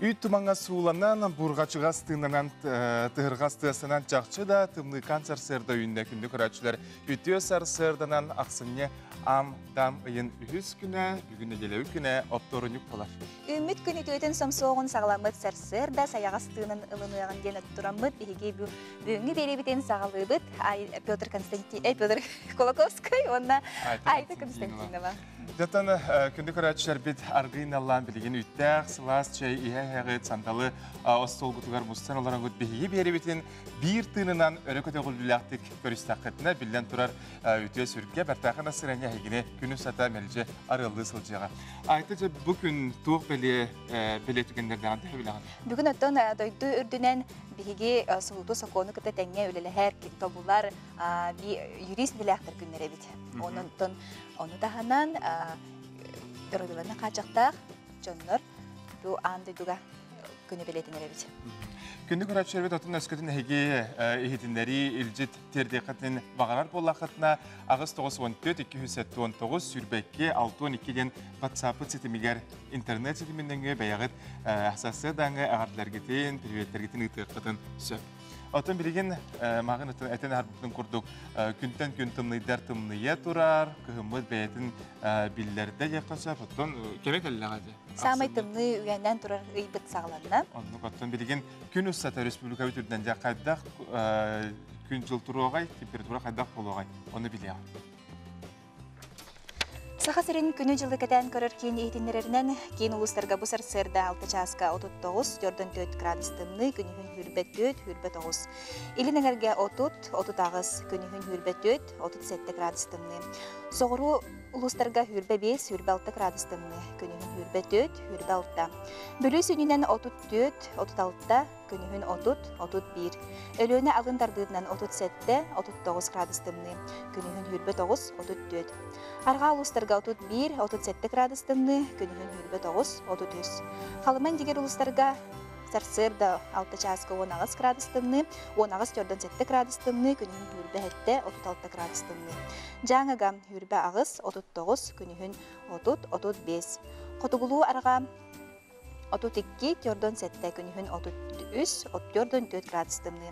Үйтімаңа суыланан, бұрғачыға стыңынан тұғырға стығасынан жақшы да тымлықан сарсырда үйінде күнді көрәтшілер. Үйтіе сарсырданан ақсыне ам, дам, ұйын үхіз күні, бүгінне делеу күні опторынық болар. Үміт күні төйтін сомсоғын сағаламыд сарсырда саяға стығынан ылынуяған ден өттірамыд, бігеге бүгінгі беребетен сағалыбыд Петр Колоковский, онна Айта Константинова. Жаттан күнді көрәтшілер бет арғыналан білген үттәқ, сылас, чай, иәғет, сандалы, остол ғытығар мұстан оларын ғыт бігеге беребетен бір тыңынан өрі көте ғылбіләқтік көрістақытына білден тұрар үтіе сүрге бәртақына сырәне әйгіне күні сата мәлже арылды сылжыға. Айты бұл күн туық біле түгендерден аңды біліған? Бүгін өттен дойды үрдінен бігеге сұлуды соқоны күті тәңе өлелі әр тобулар юрист біләқтір күннері бет. Оны тағанан үрділеріне қачақтақ жонлар бұл аңдыдыға күні білетінері бет. Күнді көрәтшербет отын өскөтін әйге ехетіндері үлжет тердеқатын бағарар болақытына ағыз 914-219 сүрбәкке 612-ден WhatsApp-ы сетімігер интернет сетімінденге бәяғыт әсасы даңы ағардыларгетін, приветтергетін ұтыққытын сөп. Отын білеген мағын әтен әрбіттің құрдық күнтен күн тымныйдар тымныйя тұрар, күхімміз бәйетін білдерді еққасап, отын кемек әлі ағады? Самай тымны үйәнен тұрар ұйбыт сағыларына. Отын білеген күн ұстата республика өтірден жа қайдақ күн жыл тұру оғай, температура қайдақ болу оғай, оны біле ағай. Сақасырын күні жылы кәтән көрір кейін ейтінлерінен кейін ұлыстарға бұсар сырда 6 часка 39, 4-4 градус тымны, күнігін хүрбет 4, хүрбет 9. Илін әңерге 30, 30 ағыз, күнігін хүрбет 4, 37 градус тымны. Соғыру ұлыстарға хүрбе 5, хүрбе 6 градус тымны, күнігін хүрбе 4, хүрбе 6. Бөлі сүнінен 34, 36, күнігін 30, 31. Өліөне алындардығынан 37, 39 градус тымны, күнігін хүрбе 9, 34. Арға ұлыстарға 31, 37 градус тымны, күнігін хүрбе 9, 33. Қалыман дегер ұлыстарға сарсырда 6 часка 10 градус тымны, 10-4-7 градус тымны, күнігін хүрбе 7, 36 градус тымны. Жаңыға хүрбе ағыз 39, күнігін 30, 35. Қотығылу арға 32-4-7, күнігін 33, 34 градус тымны.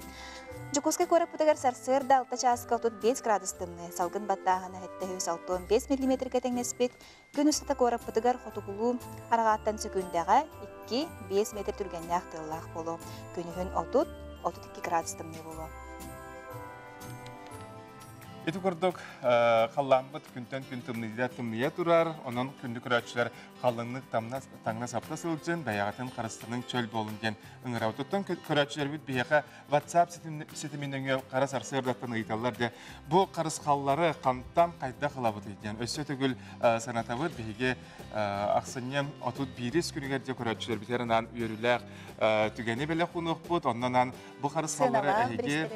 Жукуска көріп бұтығар сарсырда 6 часка 35 градус тымны, салғын баттағына әтті 65 мм кәтеңнеспет, күн ұстата көріп бұтығар қотығылу арағаттан сүкіндіға 2-5 метр түргенне ақтылақ болу, күнігін 30-32 градус тымны болу. Еті көрдік қалламбыт күнтен күн тымния тұрар, оның күнді күрәтшілер қалыңлық таңна сапта сылжын, бәяғатын қарыстының чөл болынген ұңырау тұттың күрәтшілер бүт бейеға WhatsApp сетімініңе қарас арсырдаттың ұйталар де. Бұл қарыс қаллары қанттан қайда қылабыт еден. Өсі түгіл санатавыр бейге ақсынен 31 күнігерде күрәтшілер бітерінен үйірілер түгені белі құнық бұд, онынан бұл қарыс қаллары әйге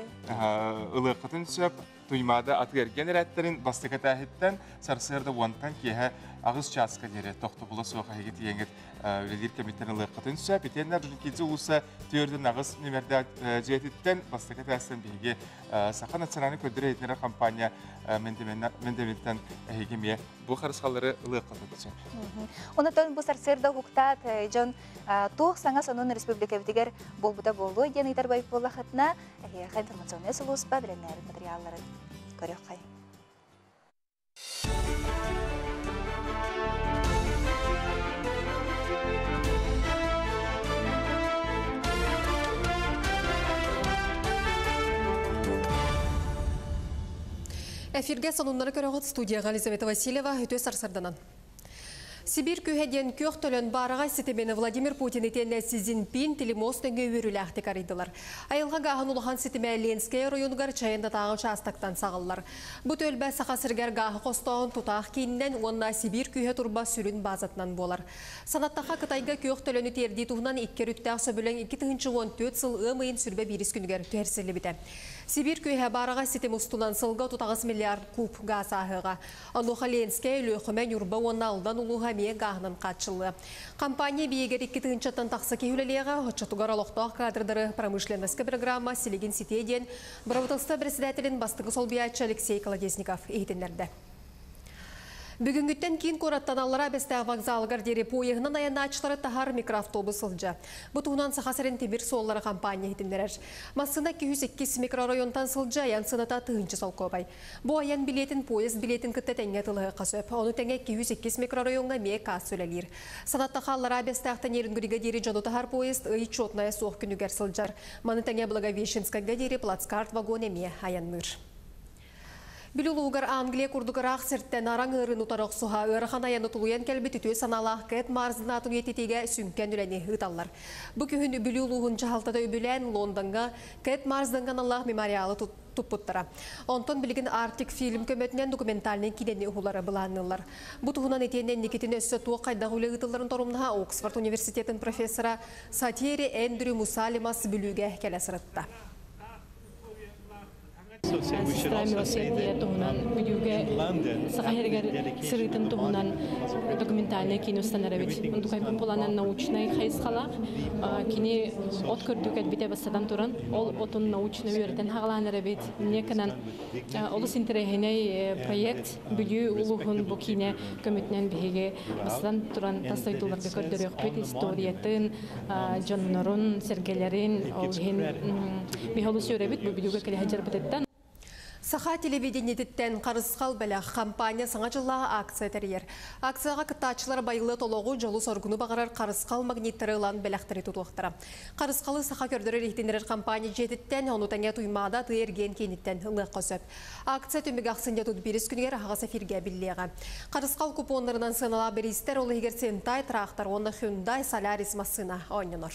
ұлықытын сөп, Туймады атыгерген әрәттерін бастықат әхеттен сарсырды уантан кейі ағыз часка дере тоқты бұла соға егет еңгет өлелер кәметтен ұлыққытын сөп. Етенлер жүрін кейді ұлысы түйірдің ағыз нөмерді жететтен бастықат әсін бейге Сақа национальный көдірі етінері компания мендеметтен әйгеме бұл қарысқалары ұлыққытын сөп. Онытын бұл сарсырды ұқтат жон туық саңас оның республика бітігер болбыда болу ген ұйтар байып болу қытына информационный сұлуыз ба білінер материалларын көрек қай. Эфирге сонунлары көріғыт студияға Елизавета Васильева өте сарсарданан. Сибир күйеден көк төлін барыға сетемені Владимир Путин етенне Сизинпин телемостың өйірілі әқті қаридылар. Айылға ғағын ұлыған сетеме Ленская районгар чайында тағын шастақтан сағылар. Бұт өлбә сақасыргер ғағы қостауын тұтақ кейіннен онна Сибир күйе тұрба сүрін базатынан болар. Санаттаға Қытайға көк төліні терді тұғынан иккер үттәқ сөбілін 2014 сыл ұмайын сүрбе беріс күнігер тәрселі біті. Сибир күйе барыға сетем ұстынан сылға 30 миллиард куб газ ағыға. Ануға Ленская лөқімен үрбі онна алдан ұлыға мен ғағынан қатшылы. Компания бейегер 2-тығыншаттан тақсы кейулелеға ғытшатуғар алықтақ кадрдары промышленності программа Селеген Ситеден Бұрабытылысты председателін бастығы Солбиятчы Алексей Колодесников ехетінлерді. Бүгінгіттен кейін қораттаналара бәстәғ вокзалғар дері пойығынан аяначылары тахар микроавтобус сылжа. Бұтуғынан сақасырын темір соллары компания етіндерер. Масына 202 микрорайонтан сылжа аян сынata тұғынчы солқобай. Бұ аян билетін поезд билетін күтті тәңе тылығы қасөп. Оны тәңе 202 микрорайонға мей қас сөйлелер. Санатта қаллара бәстәқтан ерінгүріге дері жону тахар поезд ұй чотная соқ күнігер сылжар. Маны тәңе Благовещенскага дері плацкарт вагон еме аянмыр. Білулуғар Англия күрдіғырақ сірттен араң ұрын ұтарақ сұға ұрыған аяны тұлуян кәлбі түтіе саналақ кәт марзын атын ететеге сүнкен үләне ұталар. Бұ күйін білулуғын жағалтада өбілән Лондонға кәт марзынған Аллах мемориалы тұппыттыра. Онтон білген Артик фильм көмөтінен документальный кидені ұғылары бұланылар. Бұ тұғынан етенен некетін өссі туы қайдағы үлі ұтыларын торымныға Оксфорд университетін профессора Сатиери Эндрю Мусалимас бүліге кәләсірітті. Системилосетия тугунан видеоге сахаргер сырытын тугунан документальный кино станарабит. Он тукай популярный научный хайскала кини от көрдүкет бите бастадан туран ол отун научный үйрөтен хагаланарабит. Неканан олус интерехине проект бүлүү улугун бу кине көмөтнен биге бастадан туран тастайтууларды көрдөрөк бит историятын жоннорун сергелерин ол ген бихолус үйрөбит бу видеоге келе хаҗарбыттан. Саха телевидениеттен қарысқал бәләқ компания саңа жыллаға акция тәрер. Акцияға кыттачылар байылы толоғу жолу соргуны бағарар қарысқал магниттары ұлан бәләқтері тұтуқтыра. Қарысқалы саха көрдірі рейхтендерер компания жетіттен, оны тәңе туймада түйерген кенеттен ұлық қосып. Акция төміг ақсында тұт беріс күнігер ағасы фирге біллеға. Қарысқал купонларынан сынала берістер олы егер сентай, трақтар, оны Hyundai Solaris масына ойныныр.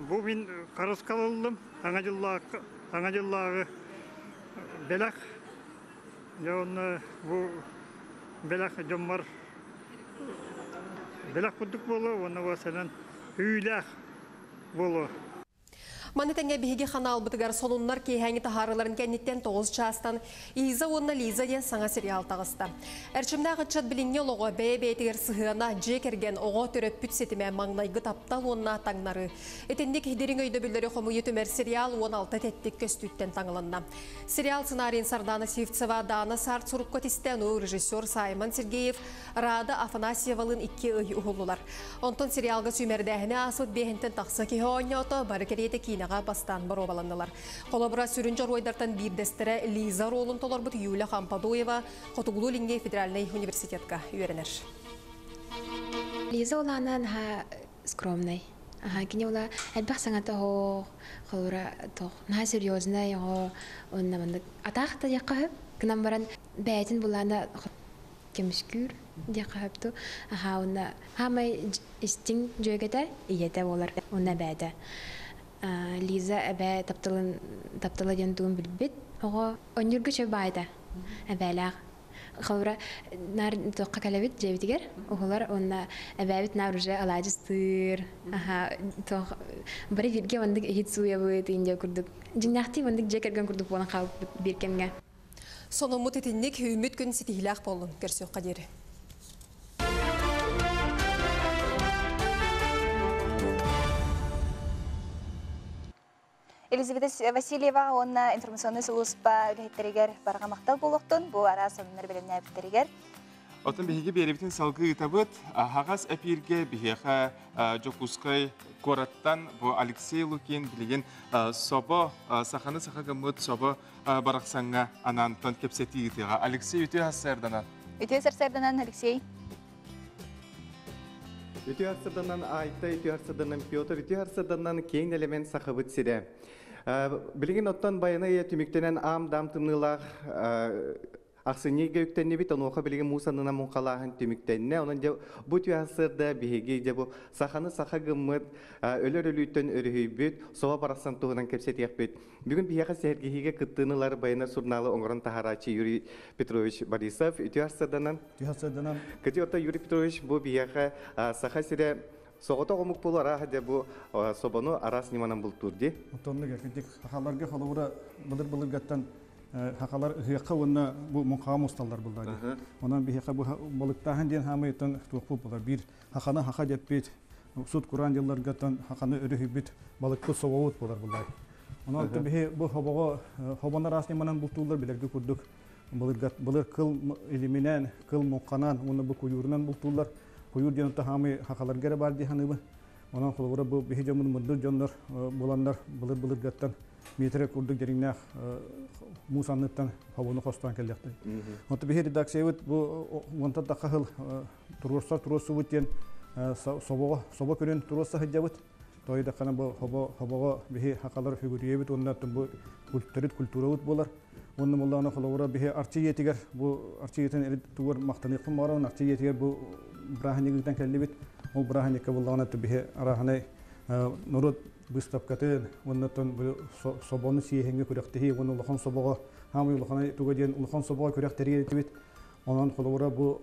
Бұл мен қарысқал олым, аңа жыллағы Белах, он бу белах жоммар белах кудук болу, он васалан үйлах болу. Маны тәңе бейге қана албытығар сонунлар кейхәңі тахарыларын кәнеттен 9 частан Иза онна Лиза ден саңа сериал тағысты. Әрчімді ғытшат білінге лоғы бәй-бәйтігер сығына жекерген оғы түріп бүтсетіме маңнайғы таптал онна таңнары. Етендік хидерің өйді білдері қому етімер сериал 16 тәттік көстүттен таңылынна. Сериал сценарийін Сардана Сивцева, Дана Сарт Сурып Котистену, режиссер Саймон Сергеев, Рада Афанасьевалын 2 үй ұғылылар. Онтон сериалға сүймердәхіне асылт бейхінтен тақсы кейі ойнауты барыкереті кейінаға бастан бару баланылар. Қолабыра сүрінжар ойдартан бірдестірі Лиза ролын толар бұд Юля Хампадоева Қотуғылу Линге Федеральный университетка үйерінер. Лиза оланан скромный. Кини ола әлбәқ саңаты хоқ, қолыра тоқ. Наға серьезный, оннамандық. Атақты яқы хөп, кінам баран бәйтін бұланы кемішкүр яқы хөпту. Онна хамай істің жойгеті иеті олар. Онна бәді. Лиза әбә таптылы жантуын білбет. Оға онырғы шөй байды. Әбәләғ. Қалыра нар тоққа кәләбет жәбетігер. Оғылар онна әбәбет нар уже алайжыстыр. Бары бірге ондық әйт суя бұйты инде күрдік. Жиннақты ондық жекерген күрдік болын қалып беркемге. Соны мұт етіндік үміт күн сетихіләқ болын көрсек қадері. Елизавета Васильева, онна информационный сылуспа үліхеттерігер барға мақтал болуқтын, бұл ара соныныр білімне әбіттерігер. Отын бігеге беребітін салғы ұтабыт, ағас әпирге бігеға жокускай кораттан бұл Алексей Лукин білеген собы, сақаны сақағымыт собы барақсаңға анантон кепсеті ұтыға. Алексей үті асырданан. Үті асырданан, Алексей. Үті асырданан Айта, үті асырданан Петр, үті асырданан кейін элемент сақыбыт сире. Білген оттан байыны түміктенен ам-дам тымнылақ ақсынеге өктенне бит, оны оқа білген Мусанына мұнқалағын түміктенне. Онын де бұт үәсірді бігеге де бұл сақаны сақа ғымыд, өлір-өліттен өрі бүт, соға барақсан тұғынан кепсет еқ бүт. Бүгін бігеға сәргеге күттінылар байына сұрналы оңырын тахарачы Юрий Петрович Борисов. Үті асырданан. Күті отта Юрий Петрович бұл бігеға сақа сире соғыта қомық болу араға де бұл собаны арас неманан бұл тұрды. Отонлыға күндік хақаларға қолуыра бұлыр гаттан хақалар ғиққа онына бұл мұнқаға мұсталдар бұлдар. Онан бігеқа бұл болықтағын ден хамы еттен туақпыл бұлар. Bir хақаны хақа деп бет, сұт құран делар гаттан хақаны үрі бет балықпыл соғауыт бұлар бұлдар. Онан біге бұл хобаны арас неманан бұл тұрылар білерді күрдік. Былыр кыл элеменен, кыл мукканан, оны бу куюрунан бултулар. Куюр жанта хамы хакаларга бар диханыбы. Онан холовра бу бихи жамын мыдыр жандар буландар былыр гаттан метре курдук жериңнах мусанныттан хавону хостан келдекти. Онта бихи редакциябыт бу монта такахыл турусу бутен собо көрен туруса хыджабыт. Тойда кана бу хобого бихи хакалар фигурiyebit оннаттан бу культурабыт болар. Онны молланы холовра бихи арчиетигер бу арчиетен элит тугар мактаныктын баран арчиетигер бу браханигиттен келдибит. Ол браханика буллагана бихи араханай нурут выставкатын оннаттан бу собону сиехенге көрөктеги оны улахан собого хамы улаханай туга ден улахан собого көрөктери этибит. Онан холовра бу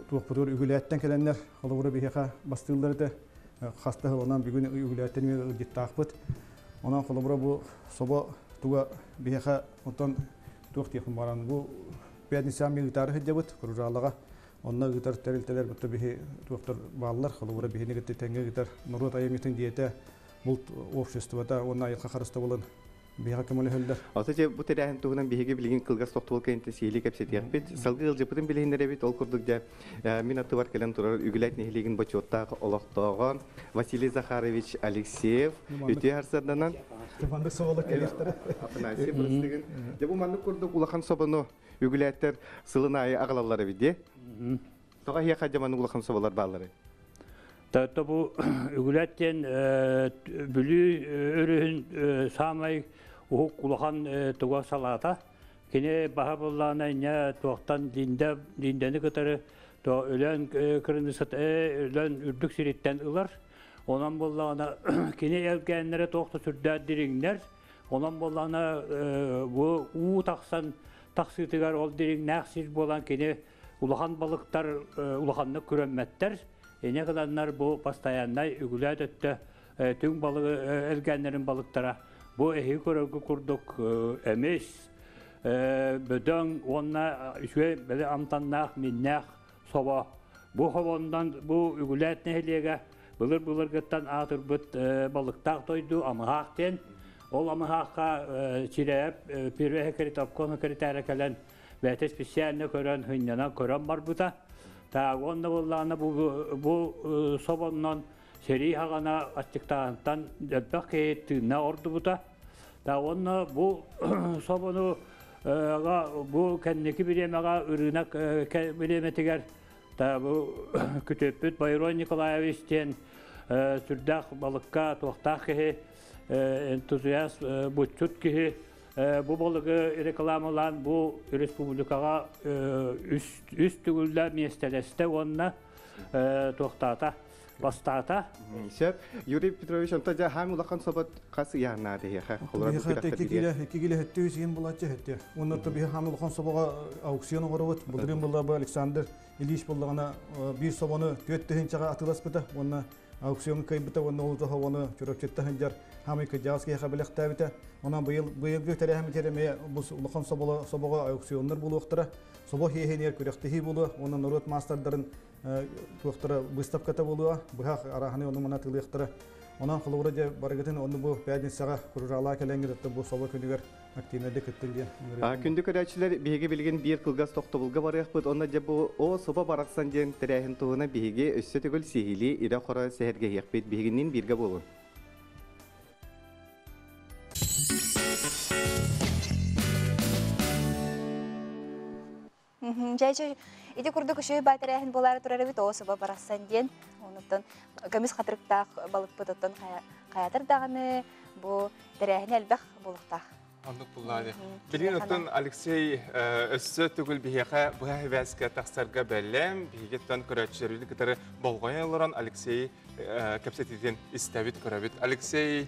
тугпутур үгүләттен келеннер холовра бихиха бастылдарды хаста онан бүгүн үгүләттен диттакпыт. Онан холовра бу собо туга бихиха онтан туктехун баран бу пятница милитары хыджабыт куржалага. Онна гитар терилтелер бутта бихи туктар баллар холовра бихи негетте тенге гитар нурут аямитин диете бул обществода онна айка карыста болон бихи кемеле хөлдер. Атача бу терәһен тугынан бихиге билген кылгас токтол кенте сиели кепсетият бит. Салгы ылжыпытын билгендер бит ол курдук да мин аты бар келен турар үгүләт нехилеген бачоттагы олоктогон Василий Захарович Алексеев үтө харсаданан Тыманды соолы келестер. Апанасий бурстыгын. Бу манны курдук улахан собону үгүләттер сылынай агалалары биде. Тога хия хаҗаманы улахан соболар баллары. Та бу үгүләттен бүлү өрүн самай ук улахан тога салата. Кине баха буллана ня токтан диндени кытары то өлөн кырындысат өлөн үрдүк сириттен ылар. Ondan bollana kine evgenlere tokta sürdü diringler. Ondan bollana bu taksan taksitigar ol diring näksiz bolan kine ulahan balıklar ulahanны көрөммәттер. Ne kadarlar bu pastayanlar ügület öttü tüm balığı evgenlerin balıklara. Bu ehi körögü kurduk emes. Bödön onna şöyle böyle amtannak minnak soba. Bu havandan bu ügület nehliğe Bulur gittan atırbıt balıkta toydu amahakten. Ol amahakka çireyip pirve hekeri tapkon hekeri terekelen ve spesiyalne kören hınyana kören var buta. Ta onda bollana bu sobandan seri hagana açıktantan döpek ettiğine ordu buta. Ta onda bu sobanu bu kendiki bir yemeğe ürünek bilemetiger. Ta bu kütüpüt Bayron Nikolaevичтен сүрдәк балыкка тоқтақ кеһи энтузиаст бутчут кеһи бу балыгы рекламалан бу республикага үст түгүлдә местелесте онна тоқтата бастата. Шеп Юрий Петрович онтажа хам улахан собот касы яна дия ха. Кигиле хеттү син булачы хетте. Онда то би хам улахан собога аукцион горот. Булдырым булда бу Александр Ильич буллагана бир собону төттөһүнчага атылас быта. Онна аукцион кайбыта онна олжо хавону чөрөкчетте ханжар хамы кыжаска хабелехта бита. Онан быйыл гөтөрәһәм тереме бу улахан собога аукционнар булуктыра. Собо хехенер күрәктеһи булу. Онан нурот мастерларын туктыра выставката булуа. Быха араханы оны мана тылыктыра. Онан хлорыжа баргатын оны бу пятницага куржала келенгетте бу собо күнүгөр активнеде кеттилген. Күндү көрәчләр биге билген бир кылгас токтобулга барыякпыт. Онда же бу о собо бараксан ден терәһен тугына биге өссө түгел сихили ире кора сәһәргә якпыт бигеннен бирге болун. Жайчы иде курдук үшөй батареяһын болары турары бит о собо бараксан ден. Онуттан көмүс хатырыктак балык пытыттан каятыр даганы бу терәһин әлбәх булыктак. Аннык буллады. Билген оттон Алексей өссө түгел бихеха бу хәвәскә тахсарга бәлләм бигеттан көрәчәрлек китәре болгояларан Алексей капсетиден истәбит көрәбит. Алексей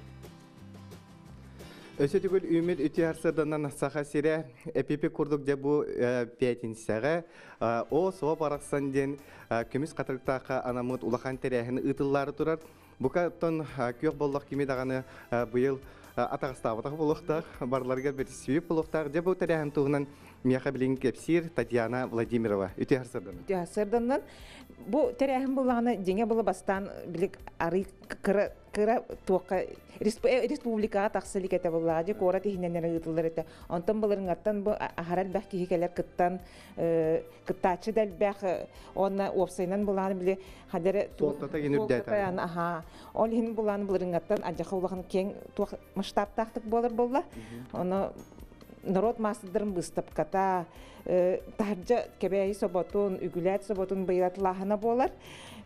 Өсө түгел үмит үтиярсаданан саха сире эпипи курдук же бу пятницага о сова бараксан ден көмүс катырыктакка анамыт улахан терәһин ытыллары турар. Букаттан күйөк боллак кими даганы быйыл атагыстабытак болуктак барларга бир сүйүп болуктак же бу терәһин тугунан Мияха билин кепсир Татьяна Владимирова. Үте харсырдан. Сырданнан бу терәһем булганы деңе була бастан билек ары кыра туакка республикага таксылык эте булады кора тихиннен ытылыр эте онтон булырын аттан бу ахарал бах кихелер кыттан кыттачы дал бах онна опсайнан буланы биле хадере Туактата генүр дәтә. аха ол хин буланы булырын аттан ажаха улагын кең туак масштаб тактык болар болла оны народ массыдырын выставката таржа кебеyi соботун үгүләт соботун быйратлахына болар.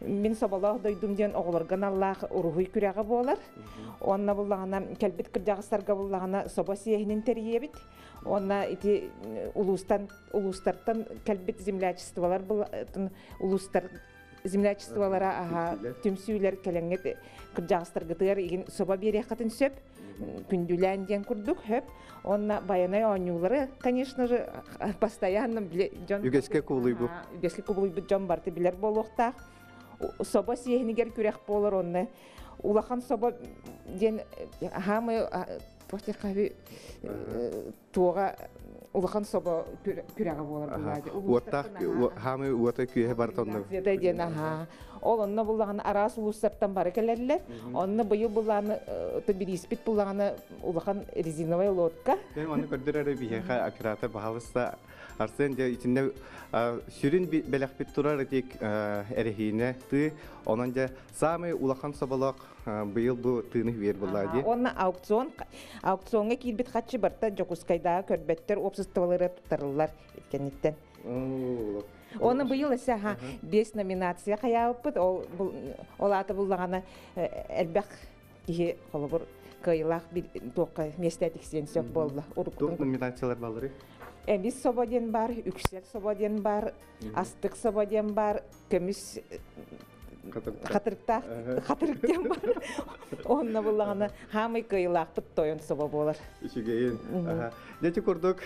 Мен соболох дойдум ден оғылырған Аллах урухуй күрәгә болар. Онна буллагына кәлбит кырҗагыстарга буллагына соба сиехинен терьебит. Онна ити улустардан кәлбит землячестволар улустар землячестволара аха түмсүйләр кәләңгет кырҗагыстарга тыгар иген соба берәхатын сөп күндүлән ден курдук хөп. Онна баянай онюлары, конечно же, постоянно Үгеске кулуй бу. Үгеске кулуй бу жон барты билер болуктак. Соба сиехнигер күрәк болар онны. Улахан соба ден хамы тохтекави туга улахан соба күрәгә болар булады. Уаттак хамы уата күе бартонны. Зеда ден аха. Ол онны булган арас улустардан бары келерлер. Онны быйыл булганы Тбилиспит булганы улахан резиновая лодка. Мен аны көрдөрөр бияха оператор баһалыста Арсен де içinde сүрүн беләхпит турар дик эрехине ты онан же самый улахан собалак быйыл бу тыны бер булады. Онна аукционга кирбит хатчы барта Жокускайда көрбеттер опсыстылары тутарылар иткенниттен. Оны быйыл эсе 5 номинация каябыт. Ол аты буллаганы элбек ки холобур кыйлах бир токка местетик сенсеп болду. Ток номинациялар балдыры. Эмис сободен бар, үксел сободен бар, астык сободен бар, көмүс хатырыктен бар. Онна буллаганы хамы кыйлах бит тоyon соба болар. Ишигейин. Нече көрдүк,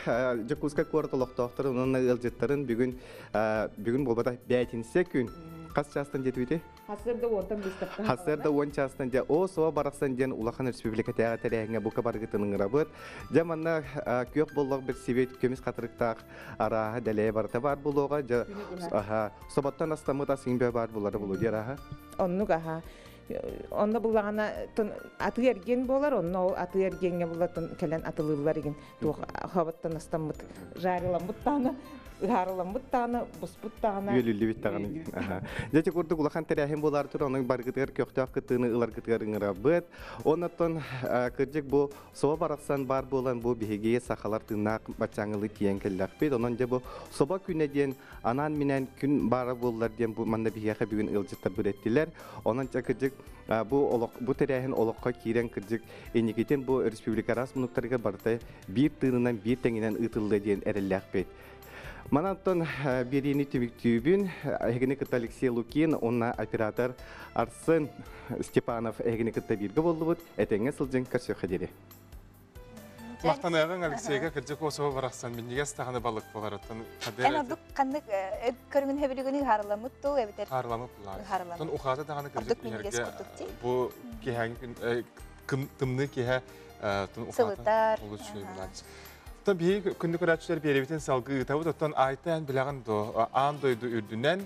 Жокуска кортолоктоктор онун ылжыттарын бүгүн болбада 5-нче күн кас частан жетүбүтэ? Хасырда онтан выставка. Хасырда 10 частан же о соба бараксан ден Улахан Республика театрыгына бука баргытынын рабыт. Жаманна көк боллог бир себет көмүс катырыктак ара деле барта бар булуга же собаттан астамыта сиңбе бар булары булу дер Оннуга Онда буллагана аты эрген болар, онно аты эргенге булатын келен атылылар еген. Тух хабаттан астамыт жарыламыттаны Гарыламыттаны, буспуттаны. Юлилибиттаганы. Жете көрдүк Улахан терәһем болар тур, аның баргытыр көктөк кытыны ылар кытырыңыра бит. Оннан кырҗык бу соба бараксан бар болан бу биһиге сахалар тынак бачаңылы тиен келләк бит. Оннан же бу соба күнә ден анан менен күн бары буллар ден бу манда биһиге бүгүн ылҗыттар бүреттиләр. Оннан кырҗык бу терәһен олокка кирен кырҗык энигетен бу республика расмунуктарга барты бир тынынан бир теңинен ытылды ден эрелләк бит. Манаттан берини түбүн Эгеникет Алексей Лукин, онна оператор Арсен Степанов Эгеникетте бирге болдубут, этеңе сылжың көрсөкөдери. Мактанаган Алексейга кыржык осо бараксан миниге стаганы балык боларыттан кадер. Эн ордук канны көрүнгөн хөбүлүгүнү харламыт туу эбитер. Харламыт булар. Тон ухата даганы кыржык миниге бу кеһәң тымны кеһә тон ухата болушуй булар. Би күндүк көрәчләр беребитен салгы табыт оттан айтан билаган до ан дойду үрдүнен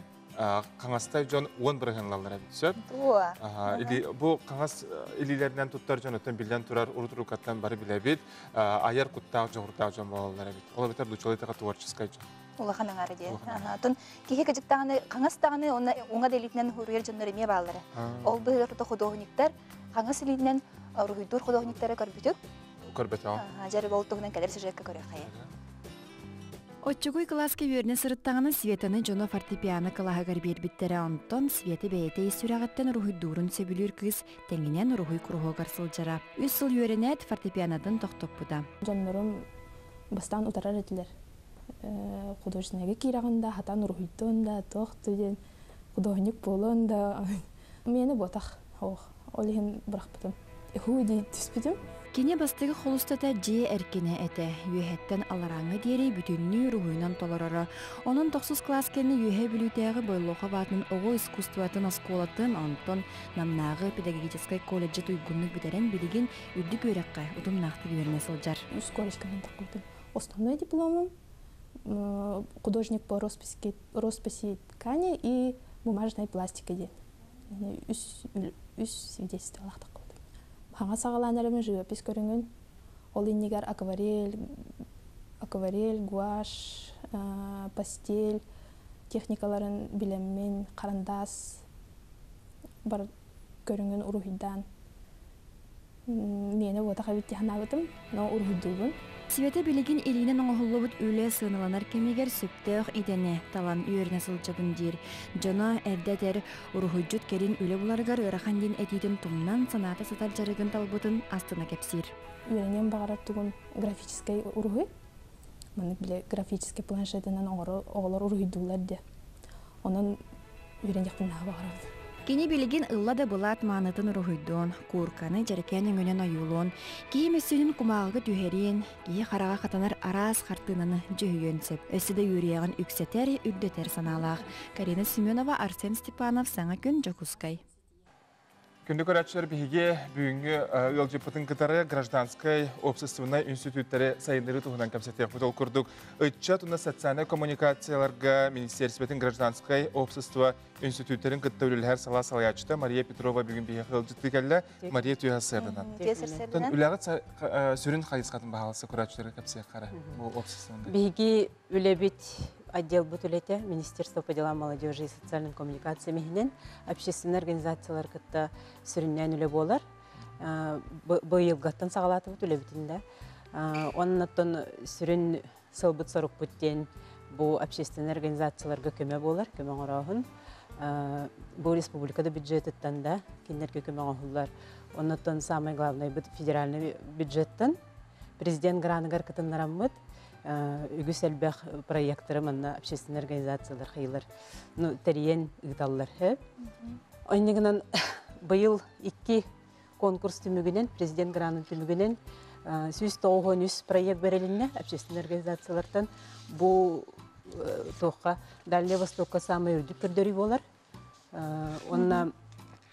каңастай жон 10 биргенлалар сөп. Или бу каңас илилерден туттар жон оттан билден турар урутурукаттан бары билебит аяр куттак жогуртак жон болалар бит. Ол бетер дучолыйта творческая жон. Улахан аңары де. Тон кеһе кыжыктаганы каңастаганы уңа делитнен хурьер жоннор эме баллары. Ол быйырда художниктер каңас илинен руйдур художниктары көрбүтүк. Көрбөтө. Жары болтугунан келер сюжетке көрө хая. Отчугуй класска үйөріне сырыттағаны Светаны жоно фортепиано кылаһыгар бербиттері онтон Света бәйетей сүрағыттен рухуй дурун сөбүлүр кыз теңинен рухуй курухогар сылжара. Үс сыл үйөрінет фортепианодын тоқтоппуда. Жоннорум бастан утарар этилер. Художественныйга кирагында, хатан рухуйдонда, тоқтуден, художник болонда. Мені ботақ, олихин бұрақпытым. Худи түспедім. Кене бастығы холустата же әркене әті, үйәттен алараңы дері бүтінні рухуйнан толарары. Onun 9 класс кені үйә білутәғы бойлуға ватының оғы искусстватын осколатын антон намнағы педагогическай колледжі туйгунлық бітерен білеген үрді көрәққа ұдым нақты беріне сылжар. Үз колледжкамен тақылдым. Основной дипломым художник по росписи ткани и бумажной пластикаде. Үс свидетельство лақтық қылды. Хаңа сағаланарымын живопись көріңін, ол иннегер акварель, гуаш, пастель, техникаларын билеммен, қарандас, бар көріңін урухидан. Мені ота қабетте ханабытым, но урухидуғын. Света билигин илинен оңохуллубут үле сыналанар кемигер сүптөөх идене талан үйөрүнө сылжабын дир. Жона эрдетер урухуджут керин үле буларгар ырахандин этитин тумнан саната сатар жарыгын талбутын астына кепсир. Үйренен бағараттығын графической урухы. Маны биле графический планшетинен оғылар урухидулар де. Онын үйренектін бағарады. Кини билигин ылла да булат маанытын урухуйдон, курканы жарыкен өңөнен аюлон, кии мүсүнүн кумагы түһерин, кии харага хатанар арас хартынаны жөйөнсөп, өсі да үйріяғын үксетер, үрдетер саналақ. Карина Семенова, Арсен Степанов, Саңа күн, Жокускай. Күнді көрәтшілер бігі бүгінгі ылжыпытын кытары гражданскай общественной институттары сайындыры тұғынан көмсеттер құтыл күрдік. Өтча тұна социальный коммуникацияларға Министерстветін гражданскай общество институттарын күтті өлілер сала салаячыда Мария Петрова бүгін бігі ылжытты кәлі Мария Түйасырдынан. Үләғіт сүрін қайысқатын бағалысы көрәтшілері көмсет қара бұл обществоны. Бігі үләбет отдел бутулете Министерство по делам молодежи и социальной коммуникации мехнен общественные организациялар кытта сүрүннән үле болар. Быйыл гаттан сагалаты бут үле битинде. Оннан сүрүн сылбыт сорок буттен бу общественные организацияларга көмө болар, көмө орагын. Бу республикада бюджеттен да киндерге көмө олар. Оннан самый главный бит федеральный бюджеттен президент граныгар кытыннараммыт. Үгіс әлбәқ проекттары манна общественный организациялар қайылар. Тәрейен ұйталылар. Ойнығынан бұйыл 2 конкурс түмігінен, президент гранын түмігінен 193 проект берелінне общественный организациялардан бұл тоққа Дальний Востокқа самый үрдік көрдері болар. Онна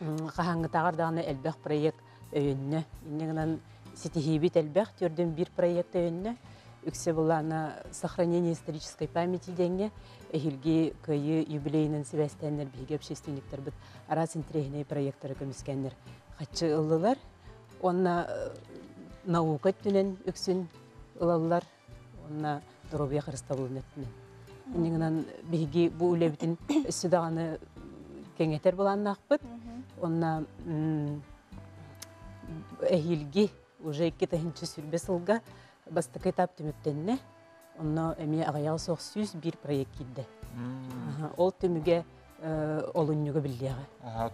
қағаңғы тағардағына әлбәқ проект өйінне. Ойнығынан сетихибет әлбәқ түрден бір проект өйінне. Үксе булана сохранение исторической памяти деньги, эхилги кайы юбилейнен связтеннер биге общественниктер бит арас интрегне проекттары көмүскәннер. Хатчы ыллылар, онна наука түнен үксүн ылаллар, онна дробия христабылын өттүнен. Нигинан биге бу үлебитин өссүдаганы кеңетер буланна акпыт, онна эхилги уже 2-нчы сүрбе сылга бастыкай тап түмүктенне, онна эми агаял соқсүз бир проект килди. Ол түмүге олуннуга билдига.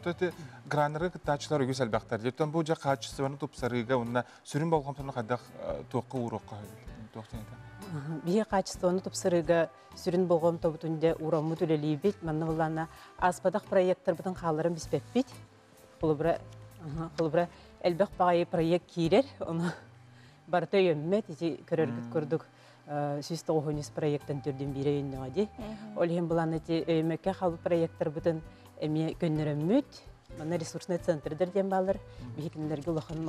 Төте граныры кытачылар үгүс албактар. Дептен бу жа качествоны тупсарыга онна сүрүн болгонтон кадак тоққа урокка тоқтенде. Бие качествоны тупсарыга сүрүн болгон тобутунде урамы төлелибит, манна булана аспадак проекттер бутун каларын биспеппит. Кулубра элбек багай проект кирер, оны барта өммет, ити көрөргүт көрдүк 190 проекттен түрдүн бири өйнөдү. Олхем булан эти өймөккө халык проекттер бутун эми көннөрөммүт, мана ресурсный центрдер дем балдар, бихикиндерге улахан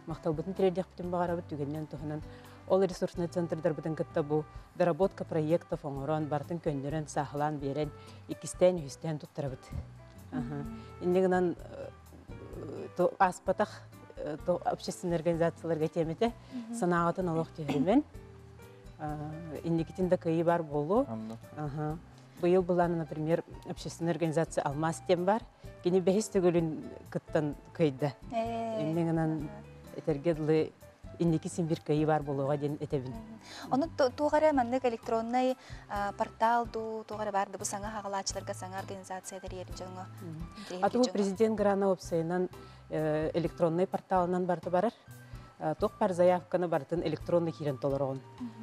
мактал бутун тирдек бүтүн багарабыт түгеннен туханан. Ол ресурсный центрдер бутун кытта бу доработка проектов оңорон бартын көннөрөн сахлан берен 2-3 туттарабыт. Индигинан аспатах общественные организацияларга темете санаатын олох түйірмен. Индикетинда кайы бар болу. Быйыл буланы, например, общественная организация «Алмаз» тем бар. Кені бәхес төгілін кыттан кайда. Индигенан этергедлы индикесин бир кайы бар болуға ден этебин. Оны туғары мандык электронный портал туғары барды бұл саңа хағалачыларға, саңа организациялар ерін жоңы. Ату президент грана опсайынан электронный порталынан барды барар. Тоқ бар заявканы бартын электронный кирен толырағын.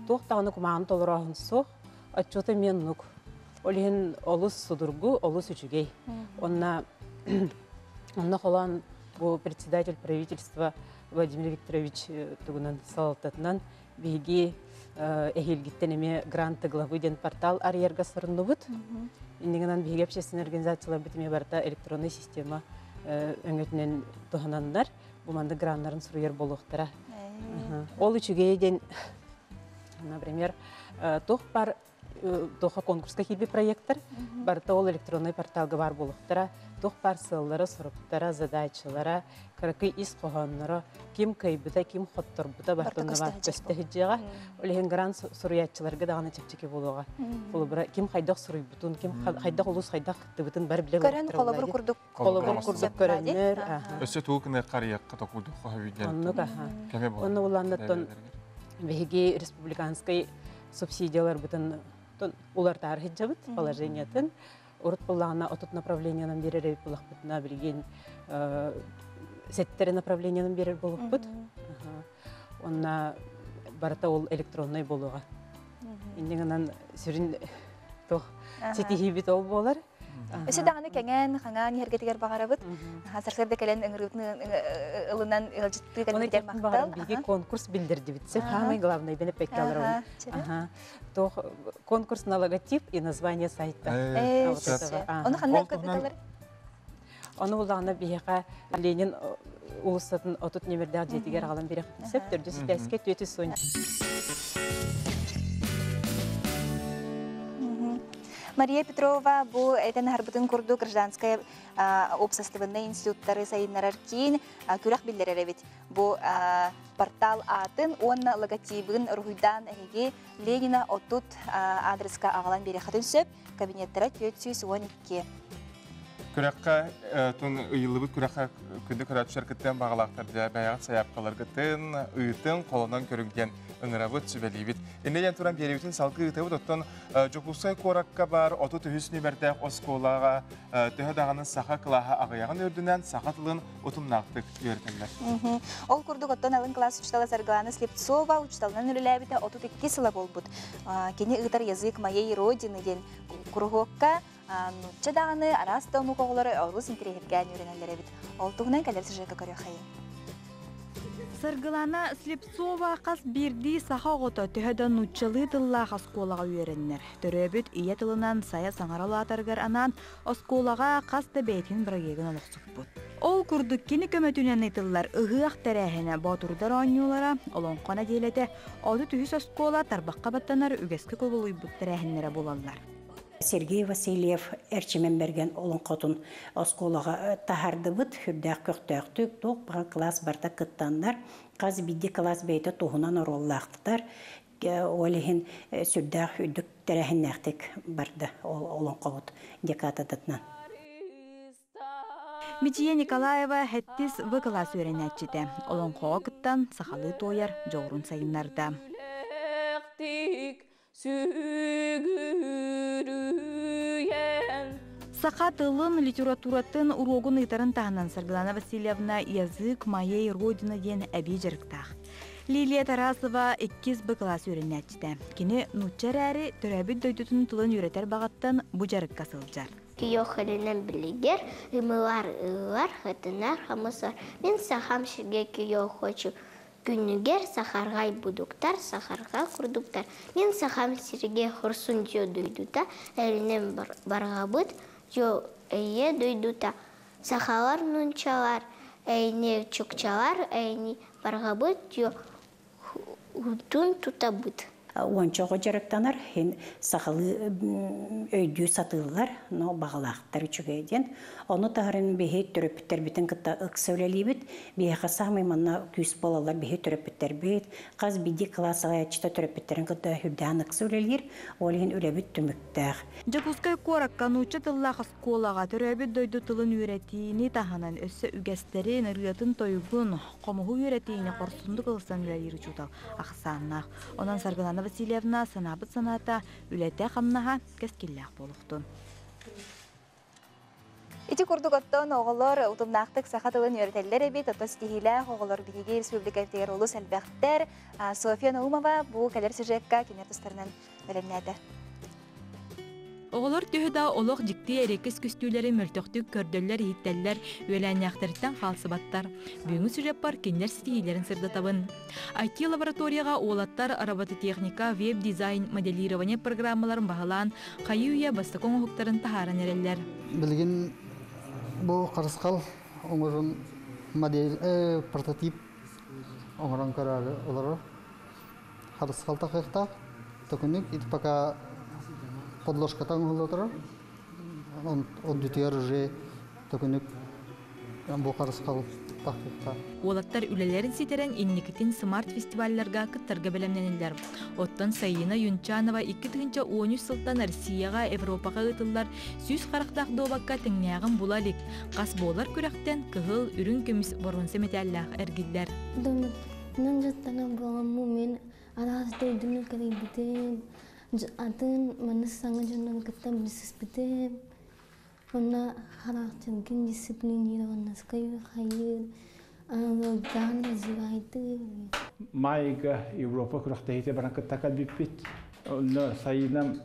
Тоқ тағыны кумағын толырағын соқ, отчеты мен нұқ. Олеген олыс судыргу, олыс үчігей. Онна қолан бұл председатель правительства Владимир Викторович тугунан салататынан бейге эхилгиттен эме гранты главы ден портал арьерга сырынны бұд. Индігінан бейге общественный организациялар бітіме барда электронный система өңетінен тұғынандар. Бұманды гранларын сұруер болуқтыра. Ол үшігейден, например, тоқ бар тоха конкурска килби проекттар. Барта ол электронный порталга бар болуктара, тох парсыллары, сұрыптара, задачалара, каракы ис қоғаннары, ким кайбыта, ким хотторбыта бартында бар көстәһиджега. Олеген грант суруятчыларга дагана чепчеке болуга. Бұл ким хайдақ суруйбутун, ким хайдақ олус хайдақ кыттыбытын бар биле Көрән қолабыр күрдік. Қолабыр күрдік көрәннер. Өсі туылкыны қарияққа тоқудық қойден. Онны уландаттан беге республиканской субсидиялар бутын улар тарихи жабыт положениятын урут буллагына отут направлениянын берер булак бутына билген сеттере направлениянын берер болуп бут. Онна барата ол электронный болуга. Индигенен сүрин тох сетихи бит ол болар. Өсі дағаны кәңән, қаңан, ергетігер бағарабыт. Сарсырды кәлен ылынан ылжытты кәлен бітер мақтал. Биге конкурс билдирди битсе, самый главный бені пеккалар ол. Конкурс на логотип и название сайта. Оны қандай көтбеталар? Оны улағына бейеға Ленин улыстатын отут немердәр жетігер ағалан берек бітсеп, түрдісі тәске төті сон. Мария Петрова бу этен харбытын курду гражданская общественный институттары сайыннарар кейін күрәк билдерер бит. Бу портал атын онна логотипын рухуйдан әреге Ленина отут адреска ағалан бере хатын сөп кабинеттері 412. Күрәкқа тон ыйылыбыт күрәкқа күнді күрәт шәркеттен бағалақтарды бәяғат саяпқаларғытын, ұйтын қолынан көрінген ыңырабыт сүбәлейбіт. Еннеден тұран беребітін салқы ұйтабыт оттан жоқусай қораққа бар, оту түхіс небәрдәқ осколаға түхі дағының сақа қылаға ағаяғын өрдінен сақатылын отымнақтық үйертінлер. Ол күрдік оттан алын класс учтала Заргаланы Слепцова учталынан үріләбіті отут 2 сыла болбыт. Кені ұйтар язык моей родины ден кругокка Нучча дағаны арас тауну қоғылары оғылыс интерегеткен үйренелері бит. Ол тұғынан кәлерсі жайқа көрі қайын. Саргылана Слепцова қас бірді сақа ғота түхеді нуччалы тылла қасқолаға үйреннер. Төрөбіт ие тылынан сая саңаралы атарғар анан осколаға қасты бәйтін біргеген олықсық бұд. Ол күрдік кені көмөтінен айтылар ұғық тәрәхіне батырдар ойнулара, олон қана дейлеті, оды түхіс оскола тарбаққа баттанар үгескі көбілуй бұд тәрәхінлері болалар. Сергей Васильев әрчемен берген олон қотын осколаға тахарды бұд, хүрдәқ көқтәқтік, тоқ бұға класс барда кыттандар, қаз бидді класс бейті тоғынан ороллақтықтар, олығын сүрдәқ үрдік тәрәхіннәқтік барды олон қот декатадатынан. Мития Николаева хәттіс в класс өренәтчеті. Олон қоға кыттан сақалы тойар жоғырын сайынларда. Сақа тылын литературатын урогын итарын тағынан Саргалана Васильевна язык моей родины ден әбей жарықтақ. Лилия Тарасова 2 Б класс өренәтчеті. Кені нуччар әрі түрәбіт дөйдетін тылын үйретер бағаттан бұ жарыққа сылжар. Күйоқылынан білігер, ұмылар, хатынар, хамысар. Мен сахам шерге күйо хочу. Күнігер сахарғай будуктар, сахарға құрдуктар. Мен сахам сирге құрсын жо дөйдута, әлінен барға бұд, жо әйе дөйдута. Сахалар нұнчалар, әйне чукчалар, әйне барға бұд, жо ұтын тута бұд. Ончоғы жарықтанар, сақалы өйдүү сатылылар, бағалақтар үчігейден. Оны тағырын бейхей түріпіттер бітін күтті ұқсаулелей біт, бейхі сағмай манна күйіс болалар бейхей түріпіттер біт, қаз биді классыға әчіті түріпіттерін күтті хүрдән ұқсаулелер, олығын өлебіт түміктәғ. Жакускай коракка нуча тыллақ сколаға түрәбіт дойду тылын үйретіні тағанан өссі үгәстері нұрғытын тойгун қомығы үйретіні қорсынды қылсан үләйірі чутал ақсаннақ. Онан Саргалана Васильевна санабыт саната үләті қамнаға кәскелләқ болуқтын. Ити курдук оттон оғылар утумнақтық сақатылын үйретелер әбет, отос тихилә оғылар биге республика ертегер олыс әлбәқтер. София Наумова бұл кәлер сюжетка кенер тұстарынан өлімнәді. Оғылар түйіда олық жікті әрекес күстүүлері мөлтөқтік көрдөллер хиттәллер өйләнияқтырыттан қалсыбаттар. Бүгінгі сюжет бар кенер стихилерін сырдатабын. IT-лабораторияға олаттар робототехника, веб-дизайн, моделирование программаларын бағалан, қайы үйе бастықон ұқықтарын тахаран әрелер. Білген бұл қарысқал оңырын модель, прототип оңырын көрәрі олары. Қарысқал тақиқтақ, төкінік, ит пока подложкатан олотора. Он дитер уже төгүнүк бу карыскал тахтыкта. Олаттар үлелерин ситерен инникитин смарт фестивальлерга кыттарга белемненилер. Оттан Сайына Юнчанова 2013 сылтан Россияга, Европага ытыллар сүз карактак добакка теңнягын булалик. Кас болар күрәктен кыгыл үрүн көмүс боронсе металлах эргиллер. Нан жаттана боламу мен арас дойдуну карибитем. Атын манас саңа жоннан кыттан бисиспитем. Она характерген дисциплинированно скайы хайыр. Дан развивает. Майга Европа күрәктәйте баран кыттакал биппит. Онда Сайынам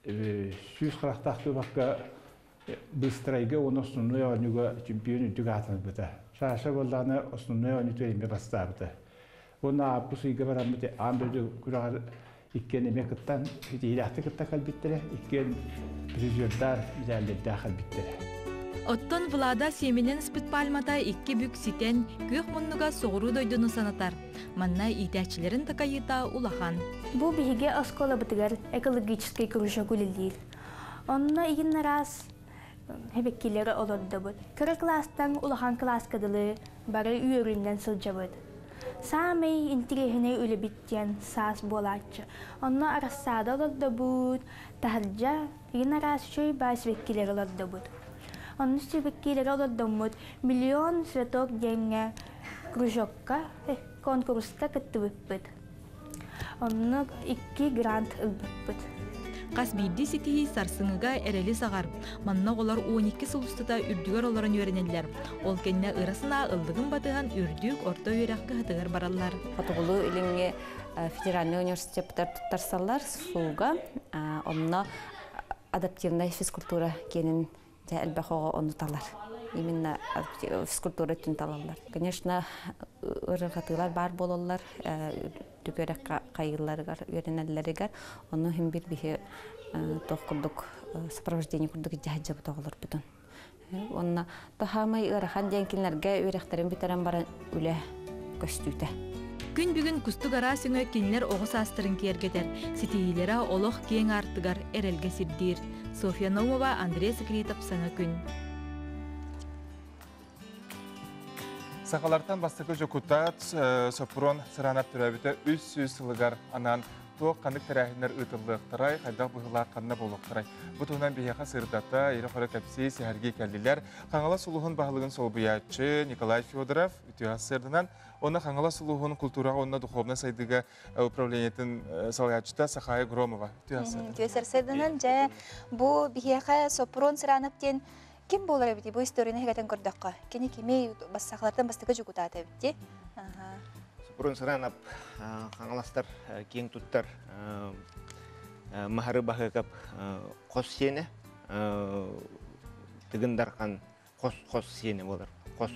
сүз карактак добакка быстрайга он основной онуга чемпион үтүгатан бата. Шаша болланы основной онуга төйме бастабыта. Она пусыйга баран бите амбеде күрәгә иккен эмекыттан идеяты кыттакал биттере, иккен президенттар идеалде дахал биттере. Оттон Влада семенен спыт пальмата 2 бүк ситен көк мұннуга соғыру дойдуну санатар. Манна итәчілерін такайыта улахан. Бу биһиге оскола бытыгар экологический кружок үлелдир. Онна игин раз хебеккилери олорда бут. Кыры класстан улахан класс кадылы бары үйөрүнден сылжабыт. Самый интересный үлебиттен саас болачы. Онна арасада олорда бут. Тахаржа игин раз чөй бас беккилери олорда бут. Он стебеккилери олордоммут миллион светок деньги кружокка конкурска кыттыбыппыт. Онны 2 грант ылбыппыт. Кас бирди ситии сарсыңыга эрели сагар. Манна олар 12 сулустата үрдүгөр оларын үйренелер. Ол кенне ырасына ылдыгын батыган үрдүк орто үйрәккә хатыгар бараллар. Фотоголу илинге федеральный университеттер туттарсалар суга, онна адаптивная физкультура кенин әлбәхоға онуталар. Именно физкультура түнталалар. Конечно, ырығатылар бар болалар, дүгөрек қайыларығар, үйренелерігер. Оны хем бір бейі тоқ күрдік, сопровождение күрдік жағы тоғылар бүтін. Онына тоқамай ырыған денкілерге үйректерін бітерен барын үлі көстүйті. Күн бүгін күстік ара сөңі кенілер оғыс астырын кергетер. Сетейлері олық кең артығар әрелге сирдир. Софья Наумова, Андрей Секретов, саңа күн. Сақалартан бастықы жокутат, сопрон сыранап түрәбіті үс-сүз сылығар анан тоқ қандық тәрәхінер ұтылықтырай, қайдақ бұғылар қанна болуқтырай. Бұтығынан бейеқа сырдата, ері қора кәпсей сәхерге кәлділер. Қаңала сұлуғын бағылығын сол бұятчы Николай Федоров үтіғас сырдынан, оны қаңала сұлуғын культураға, онына духовна сайдыға управлениетін салаячыта Сахая Громова үтіғас сырдынан. Үтіғас сырдынан, жа бұл бейеқа сопрон сыранаптен кем болар әбіті? Бұл историяны хегатен көрдіққа. Кені кеме сақалардан бастығы жүгутаты әбіті? Сопрон сыранап қаңаластар кең тұттар махары бағығап қос сені тігіндарқан қос сені болар. Қос